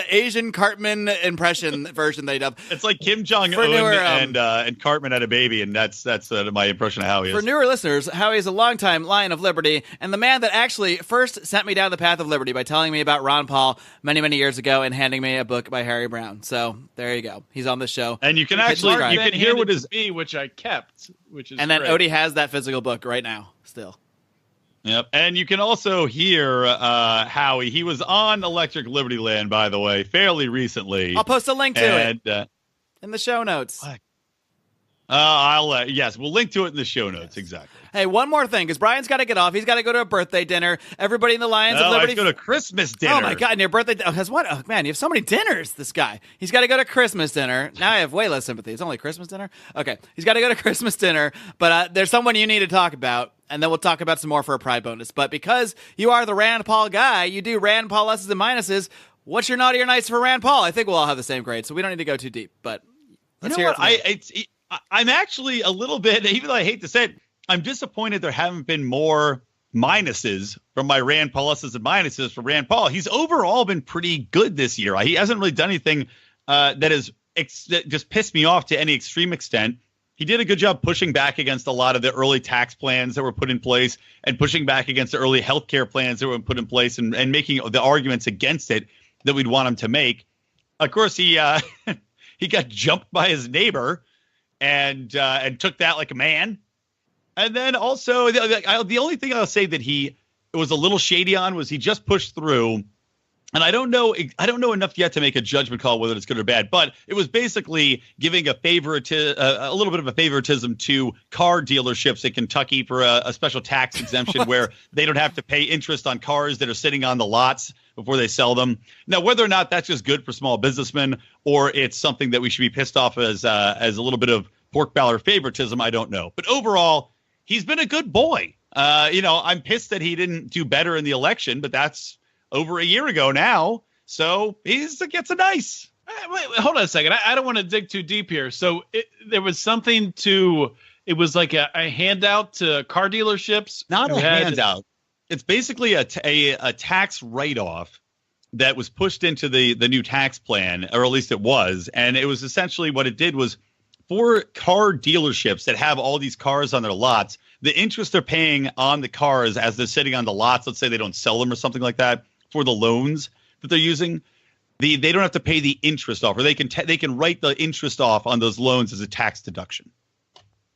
Asian Cartman impression version they dubbed. It's like Kim Jong-un and Cartman had a baby, and that's my impression of Howie is. For newer listeners, Howie is a longtime Lion of Liberty, and the man that actually first sent me down the path of liberty by telling me about Ron Paul many, many years ago and handing me a book by Harry Brown. So there you go. He's on the show. And you can hear what his... which I kept, which is and then great. Odie has that physical book right now still. Yep. And you can also hear Howie. He was on Electric Liberty Land, by the way, fairly recently. I'll post a link to it in the show notes. We'll link to it in the show notes. Exactly. Hey, one more thing, because Brian's got to get off. He's got to go to a birthday dinner. Everybody in the Lions of Liberty. I go to Christmas dinner. Oh my God! And your birthday? Because what? Oh man, you have so many dinners. This guy. He's got to go to Christmas dinner. Now I have way less sympathy. It's only Christmas dinner. Okay, he's got to go to Christmas dinner. But there's someone you need to talk about, and then we'll talk about some more for a Pride bonus. But because you are the Rand Paul guy, you do Rand Paul pluses and minuses. What's your naughty or nice for Rand Paul? I think we'll all have the same grade, so we don't need to go too deep. But let's hear it. I'm actually a little bit, even though I hate to say it, I'm disappointed there haven't been more minuses from my Rand Paul pluses and minuses for Rand Paul. He's overall been pretty good this year. He hasn't really done anything that just pissed me off to any extreme extent. He did a good job pushing back against a lot of the early tax plans that were put in place and pushing back against the early healthcare plans that were put in place and making the arguments against it that we'd want him to make. Of course, he he got jumped by his neighbor and took that like a man. And then also the only thing I'll say that he was a little shady on was he just pushed through. And I don't know enough yet to make a judgment call whether it's good or bad, but it was basically giving a little bit of a favoritism to car dealerships in Kentucky for a special tax exemption where they don't have to pay interest on cars that are sitting on the lots before they sell them. Now, whether or not that's just good for small businessmen or it's something that we should be pissed off as a little bit of pork barrel favoritism, I don't know. But overall, he's been a good boy. I'm pissed that he didn't do better in the election, but that's over a year ago now, so he gets a nice. Wait, hold on a second. I don't want to dig too deep here. So there was something to. It was like a handout to car dealerships. Not a handout. It's basically a tax write-off that was pushed into the new tax plan, or at least it was. And it was essentially what it did was for car dealerships that have all these cars on their lots, the interest they're paying on the cars as they're sitting on the lots, let's say they don't sell them or something like that, for the loans that they're using, they don't have to pay the interest off, or they can write the interest off on those loans as a tax deduction.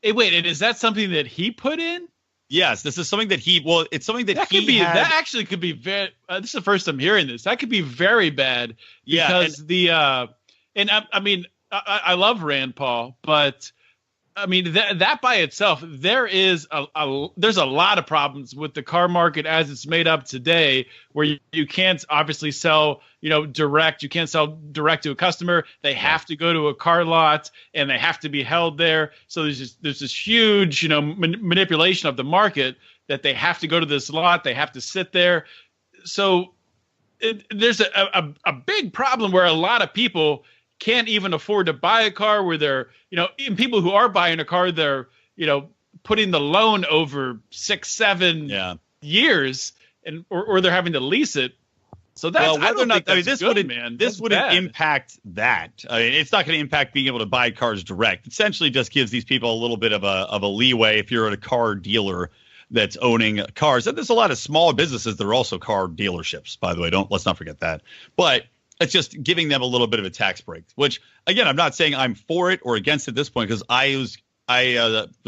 Hey, wait, and is that something that he put in? Yes, this is something that it's something that that actually could be very. This is the first I'm hearing this. That could be very bad because I love Rand Paul, but I mean that by itself, there's a lot of problems with the car market as it's made up today, where you can't obviously sell, direct. You can't sell direct to a customer. They have to go to a car lot and they have to be held there. So there's this huge, manipulation of the market that they have to go to this lot. They have to sit there. So there's a big problem where a lot of people can't even afford to buy a car, where they're, even people who are buying a car, they're, putting the loan over 6-7 years or they're having to lease it. So that's, this wouldn't impact that. I mean, it's not going to impact being able to buy cars direct. It essentially just gives these people a little bit of a leeway if you're at a car dealer that's owning cars. And there's a lot of small businesses that are also car dealerships, by the way. Let's not forget that. But it's just giving them a little bit of a tax break, which, again, I'm not saying I'm for it or against it at this point, because I was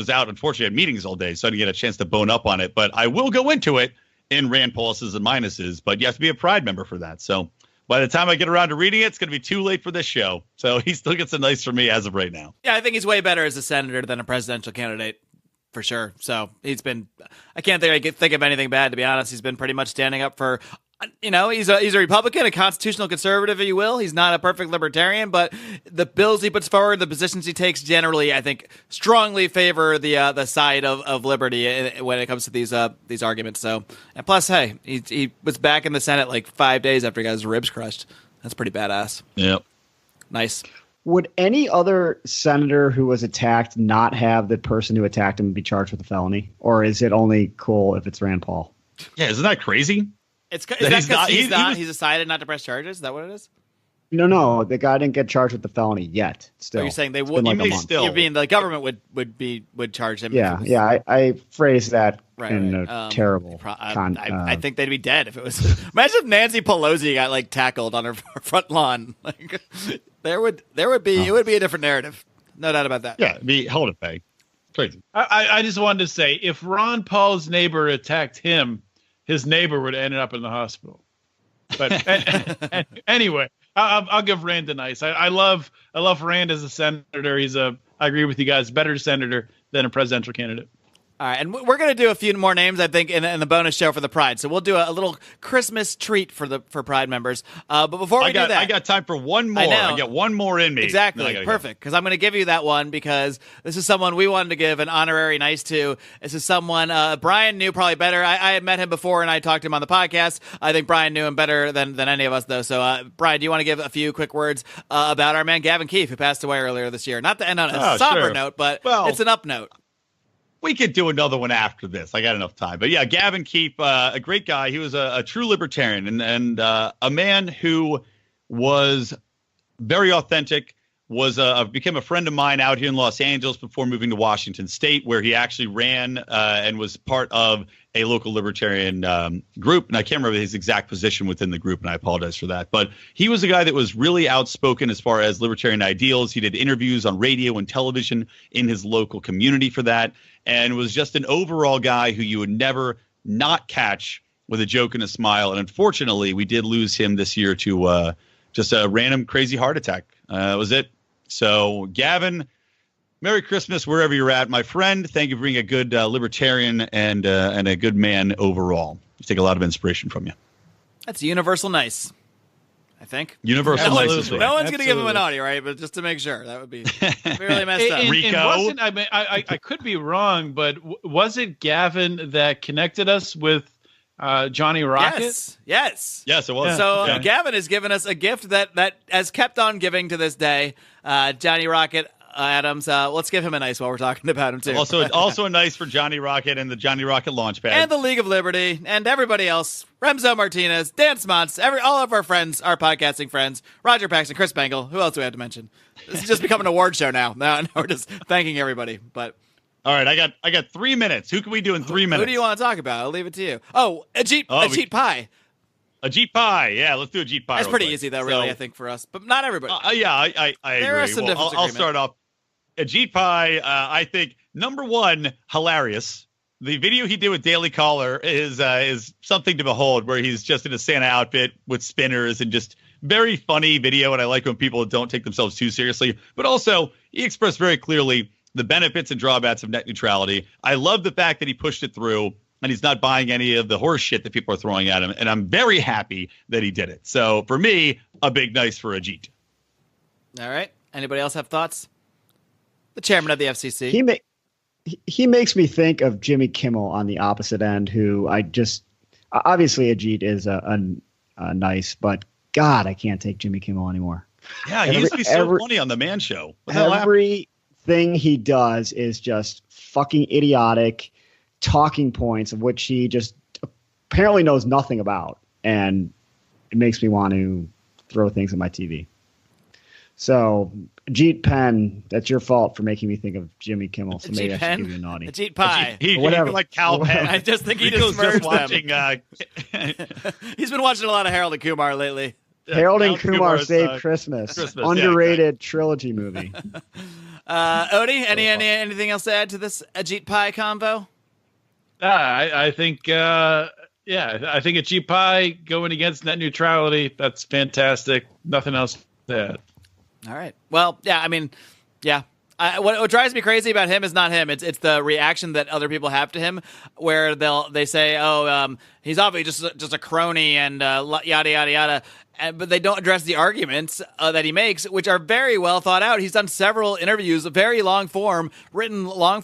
out, unfortunately, at meetings all day, so I didn't get a chance to bone up on it. But I will go into it in Rand pluses and minuses, but you have to be a Pride member for that. So by the time I get around to reading it, it's going to be too late for this show. So he still gets a nice for me as of right now. Yeah, I think he's way better as a senator than a presidential candidate, for sure. So I can't think of anything bad, to be honest. He's been pretty much standing up for, he's a Republican, a constitutional conservative, if you will. He's not a perfect libertarian, but the bills he puts forward, the positions he takes, generally, I think, strongly favor the side of liberty when it comes to these arguments. So, and plus, hey, he was back in the Senate like 5 days after he got his ribs crushed. That's pretty badass. Yep. Nice. Would any other senator who was attacked not have the person who attacked him be charged with a felony, or is it only cool if it's Rand Paul? Yeah, isn't that crazy? Is that because he's decided not to press charges? Is that what it is? No, the guy didn't get charged with the felony yet. Still, you're saying they would? You mean the government would charge him? Yeah. I phrased that in a terrible. I think they'd be dead if it was. Imagine if Nancy Pelosi got tackled on her front lawn. It would be a different narrative, no doubt about that. Yeah, it'd be hell to pay. Crazy. I just wanted to say, if Ron Paul's neighbor attacked him, his neighbor would have ended up in the hospital. But anyway, I'll give Rand a nice. I love Rand as a senator. I agree with you guys, better senator than a presidential candidate. All right, and we're going to do a few more names, I think, in the bonus show for the Pride. So we'll do a little Christmas treat for Pride members. But before we do that, I got time for one more. I got one more in me. Exactly, perfect. Because I'm going to give you that one because this is someone we wanted to give an honorary nice to. This is someone Brian knew probably better. I had met him before and I talked to him on the podcast. I think Brian knew him better than any of us, though. So Brian, do you want to give a few quick words about our man Gavin Keefe, who passed away earlier this year? Not to end on a somber note, but it's an up note. we could do another one after this. I got enough time. But yeah, Gavin Keefe, a great guy. He was a true libertarian and a man who was very authentic, became a friend of mine out here in Los Angeles before moving to Washington State, where he actually ran and was part of a local libertarian group. And I can't remember his exact position within the group, and I apologize for that. But he was a guy that was really outspoken as far as libertarian ideals. He did interviews on radio and television in his local community for that, and was just an overall guy who you would never not catch with a joke and a smile. And unfortunately, we did lose him this year to just a random crazy heart attack. That was it. So, Gavin, Merry Christmas wherever you're at, my friend. Thank you for being a good libertarian and a good man overall. I take a lot of inspiration from you. That's universal nice, I think. Universal nice is right. No one's going to give him an Audi, right? But just to make sure, that would be really messed up. Rico? I could be wrong, but was it Gavin that connected us with Johnny Rocket? Yes, it was. So Gavin has given us a gift that has kept on giving to this day. Johnny Rocket Adams. Let's give him a nice while we're talking about him too. Also a nice for Johnny Rocket and the Johnny Rocket Launchpad and the League of Liberty and everybody else. Remzo Martinez, Dan Smontz, all of our friends, our podcasting friends, Roger Paxton, Chris Bengal. Who else do we have to mention? This is just becoming an award show now. Now we're just thanking everybody. But all right, I got 3 minutes. Who can we do in 3 minutes? Who do you want to talk about? I'll leave it to you. Oh, Ajit Pai. Ajit Pai. Yeah, let's do Ajit Pai. That's pretty easy, though, really, I think, for us. But not everybody. I agree. There are some differences. I'll start off. Ajit Pai, I think, number one, hilarious. The video he did with Daily Caller is something to behold, where he's just in a Santa outfit with spinners and just very funny video. And I like when people don't take themselves too seriously. But also, he expressed very clearly the benefits and drawbacks of net neutrality. I love the fact that he pushed it through and he's not buying any of the horse shit that people are throwing at him. And I'm very happy that he did it. So for me, a big nice for Ajit. All right. Anybody else have thoughts? The chairman of the FCC. He makes me think of Jimmy Kimmel on the opposite end, who obviously Ajit is a nice, but God, I can't take Jimmy Kimmel anymore. Yeah, he used to be so funny on the Man Show. Everything he does is just fucking idiotic talking points of which he just apparently knows nothing about, and it makes me want to throw things at my TV. So, Ajit Penn, that's your fault for making me think of Jimmy Kimmel. So maybe I should give you an Audi. Ajit Pai. Whatever. Like Cal Penn. I just think he just merged them. He's been watching a lot of Harold and Kumar lately. Harold and Kumar Save Christmas. Underrated trilogy movie. Odie, anything else to add to this Ajit Pai convo? I think I think Ajit Pai going against net neutrality, that's fantastic. Nothing else to add. All right. Well, yeah, I mean, yeah. What drives me crazy about him is not him. It's the reaction that other people have to him, where they say, "Oh, he's obviously just a crony," and yada yada yada. But they don't address the arguments that he makes, which are very well thought out. He's done several interviews, written long form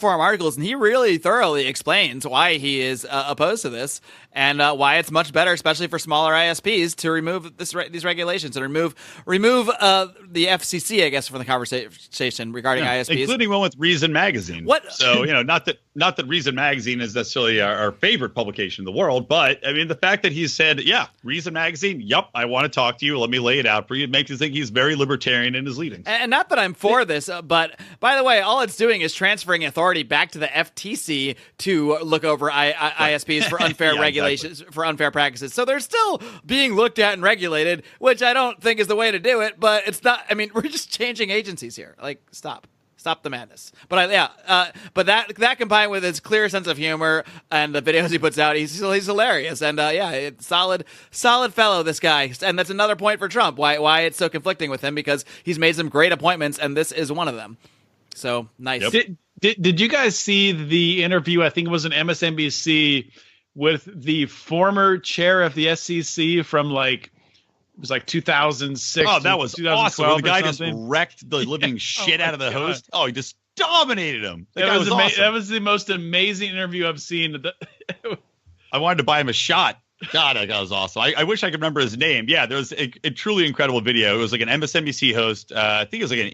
articles, and he really thoroughly explains why he is opposed to this and why it's much better, especially for smaller ISPs, to remove these regulations and remove the FCC, I guess, from the conversation regarding ISPs, including one with Reason Magazine. What? So not that Reason Magazine is necessarily our favorite publication in the world, but I mean the fact that he said, "Yeah, Reason Magazine, yep, I want to talk to you. Let me lay it out for you." It makes you think he's very libertarian in his leadings. And not that I'm for this, but by the way, all it's doing is transferring authority back to the FTC to look over ISPs for unfair regulations, for unfair practices. So they're still being looked at and regulated, which I don't think is the way to do it. But it's not. I mean, we're just changing agencies here. Like, stop the madness. But but that combined with his clear sense of humor and the videos he puts out, he's hilarious. And solid fellow, this guy. And that's another point for Trump. Why it's so conflicting with him, because he's made some great appointments, and this is one of them. So nice. Yep. Did you guys see the interview? I think it was on MSNBC with the former chair of the SEC from it was 2006. Oh, that was awesome. The guy just wrecked the living shit out of the God. host. Oh, he just dominated him. That was the most amazing interview I've seen. I wanted to buy him a shot. God, that guy was awesome. I wish I could remember his name. Yeah, there was a truly incredible video. It was like an MSNBC host. I think it was like an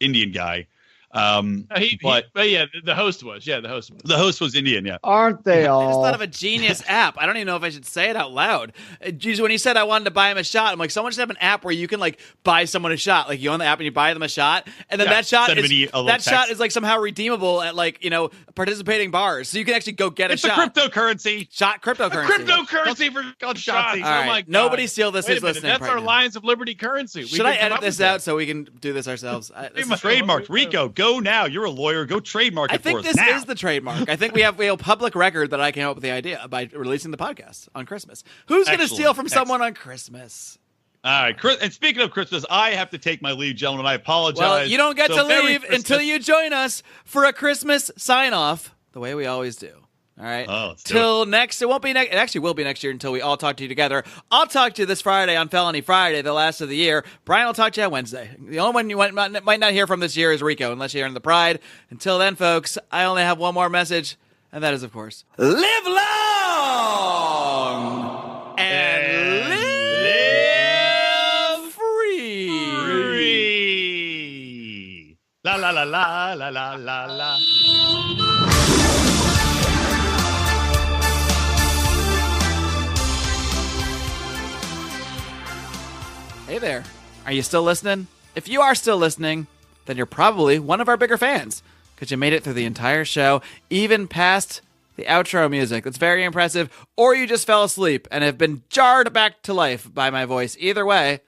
Indian guy. But yeah, the host was. Yeah, the host was. The host was Indian. Yeah. Aren't they all? I just thought of a genius app. I don't even know if I should say it out loud. Geez, when he said I wanted to buy him a shot, I'm like, someone should have an app where you can like buy someone a shot. Like you own the app and you buy them a shot, and then that shot is like somehow redeemable at like participating bars. So you can actually go get a shot. It's a cryptocurrency. Cryptocurrency for shots. All right. Oh my God. Nobody steal this. Wait a minute. That's our Lions of Liberty currency. Should I edit this out so we can do this ourselves? Trademarked. Rico, go now. You're a lawyer. Go trademark it for us. I think this is the trademark. I think we have a public record that I came up with the idea by releasing the podcast on Christmas. Who's going to steal from someone on Christmas? All right, and speaking of Christmas, I have to take my leave, gentlemen. I apologize. Well, you don't get to leave until you join us for a Christmas sign-off, the way we always do. All right. Till next, it won't be next. It actually will be next year until we all talk to you together. I'll talk to you this Friday on Felony Friday, the last of the year. Brian will talk to you on Wednesday. The only one you might not hear from this year is Rico, unless you're in the Pride. Until then, folks, I only have one more message, and that is, of course, live long and live free. La la la la la la la la. Hey there. Are you still listening? If you are still listening, then you're probably one of our bigger fans because you made it through the entire show, even past the outro music. That's very impressive. Or you just fell asleep and have been jarred back to life by my voice. Either way, I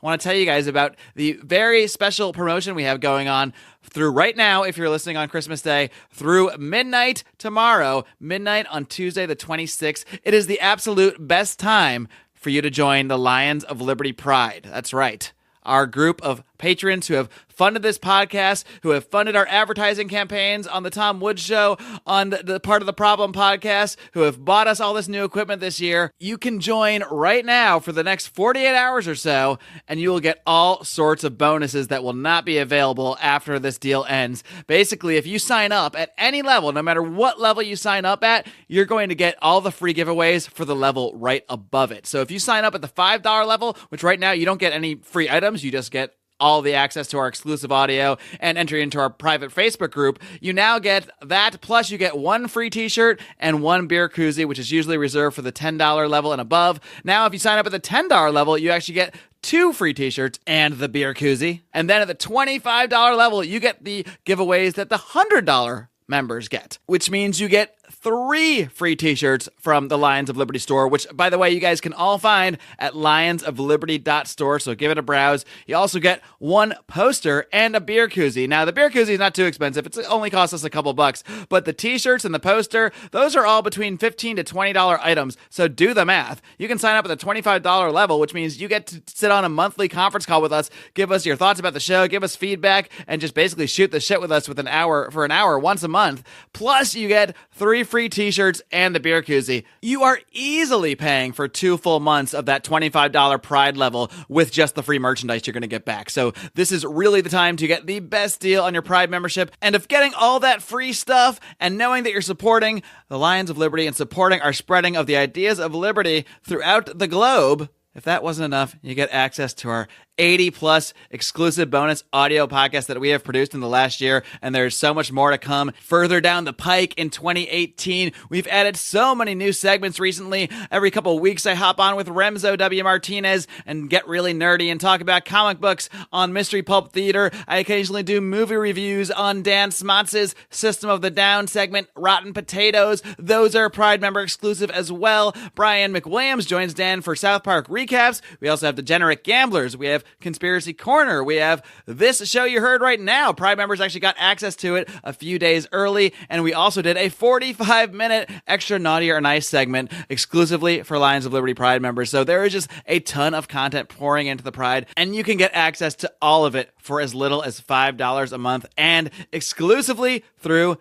want to tell you guys about the very special promotion we have going on through right now, if you're listening on Christmas Day, through midnight tomorrow, midnight on Tuesday the 26th. It is the absolute best time for you to join the Lions of Liberty Pride. That's right. Our group of patrons who have funded this podcast, who have funded our advertising campaigns on the Tom Woods Show, on the Part of the Problem podcast, who have bought us all this new equipment this year. You can join right now for the next 48 hours or so, and you will get all sorts of bonuses that will not be available after this deal ends. Basically, if you sign up at any level, no matter what level you sign up at, you're going to get all the free giveaways for the level right above it. So if you sign up at the $5 level, which right now you don't get any free items, you just get all the access to our exclusive audio and entry into our private Facebook group, you now get that, plus you get one free t-shirt and one beer koozie, which is usually reserved for the $10 level and above. Now, if you sign up at the $10 level, you actually get 2 free t-shirts and the beer koozie. And then at the $25 level, you get the giveaways that the $100 members get, which means you get 3 free t-shirts from the Lions of Liberty store, which, by the way, you guys can all find at lionsofliberty.store, so give it a browse. You also get 1 poster and a beer koozie. Now, the beer koozie is not too expensive. It only costs us a couple bucks, but the t-shirts and the poster, those are all between $15 to $20 items, so do the math. You can sign up at the $25 level, which means you get to sit on a monthly conference call with us, give us your thoughts about the show, give us feedback, and just basically shoot the shit with us for an hour once a month. Plus, you get 3 free t-shirts and the beer koozie. You are easily paying for 2 full months of that $25 Pride level with just the free merchandise you're going to get back. So this is really the time to get the best deal on your Pride membership. And if getting all that free stuff and knowing that you're supporting the Lions of Liberty and supporting our spreading of the ideas of liberty throughout the globe, if that wasn't enough, you get access to our 80-plus exclusive bonus audio podcast that we have produced in the last year, and there's so much more to come further down the pike in 2018. We've added so many new segments recently. Every couple of weeks, I hop on with Remzo W. Martinez and get really nerdy and talk about comic books on Mystery Pulp Theater. I occasionally do movie reviews on Dan Smotz's System of the Down segment, Rotten Potatoes. Those are Pride member exclusive as well. Brian McWilliams joins Dan for South Park recaps. We also have Degenerate Gamblers. We have Conspiracy Corner. We have this show you heard right now. Pride members actually got access to it a few days early, and we also did a 45-minute extra Naughty or Nice segment exclusively for Lions of Liberty Pride members. So there is just a ton of content pouring into the Pride, and you can get access to all of it for as little as $5 a month and exclusively through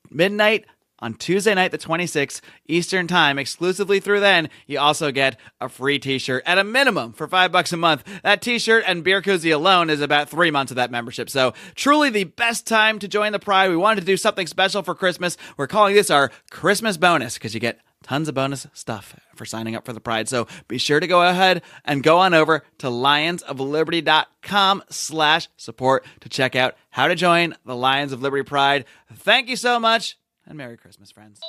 midnight on Tuesday night, the 26th, Eastern Time, exclusively through then, you also get a free t-shirt at a minimum for $5 a month. That t-shirt and beer koozie alone is about 3 months of that membership. So truly the best time to join the Pride. We wanted to do something special for Christmas. We're calling this our Christmas bonus because you get tons of bonus stuff for signing up for the Pride. So be sure to go ahead and go on over to lionsofliberty.com/support to check out how to join the Lions of Liberty Pride. Thank you so much, and Merry Christmas, friends.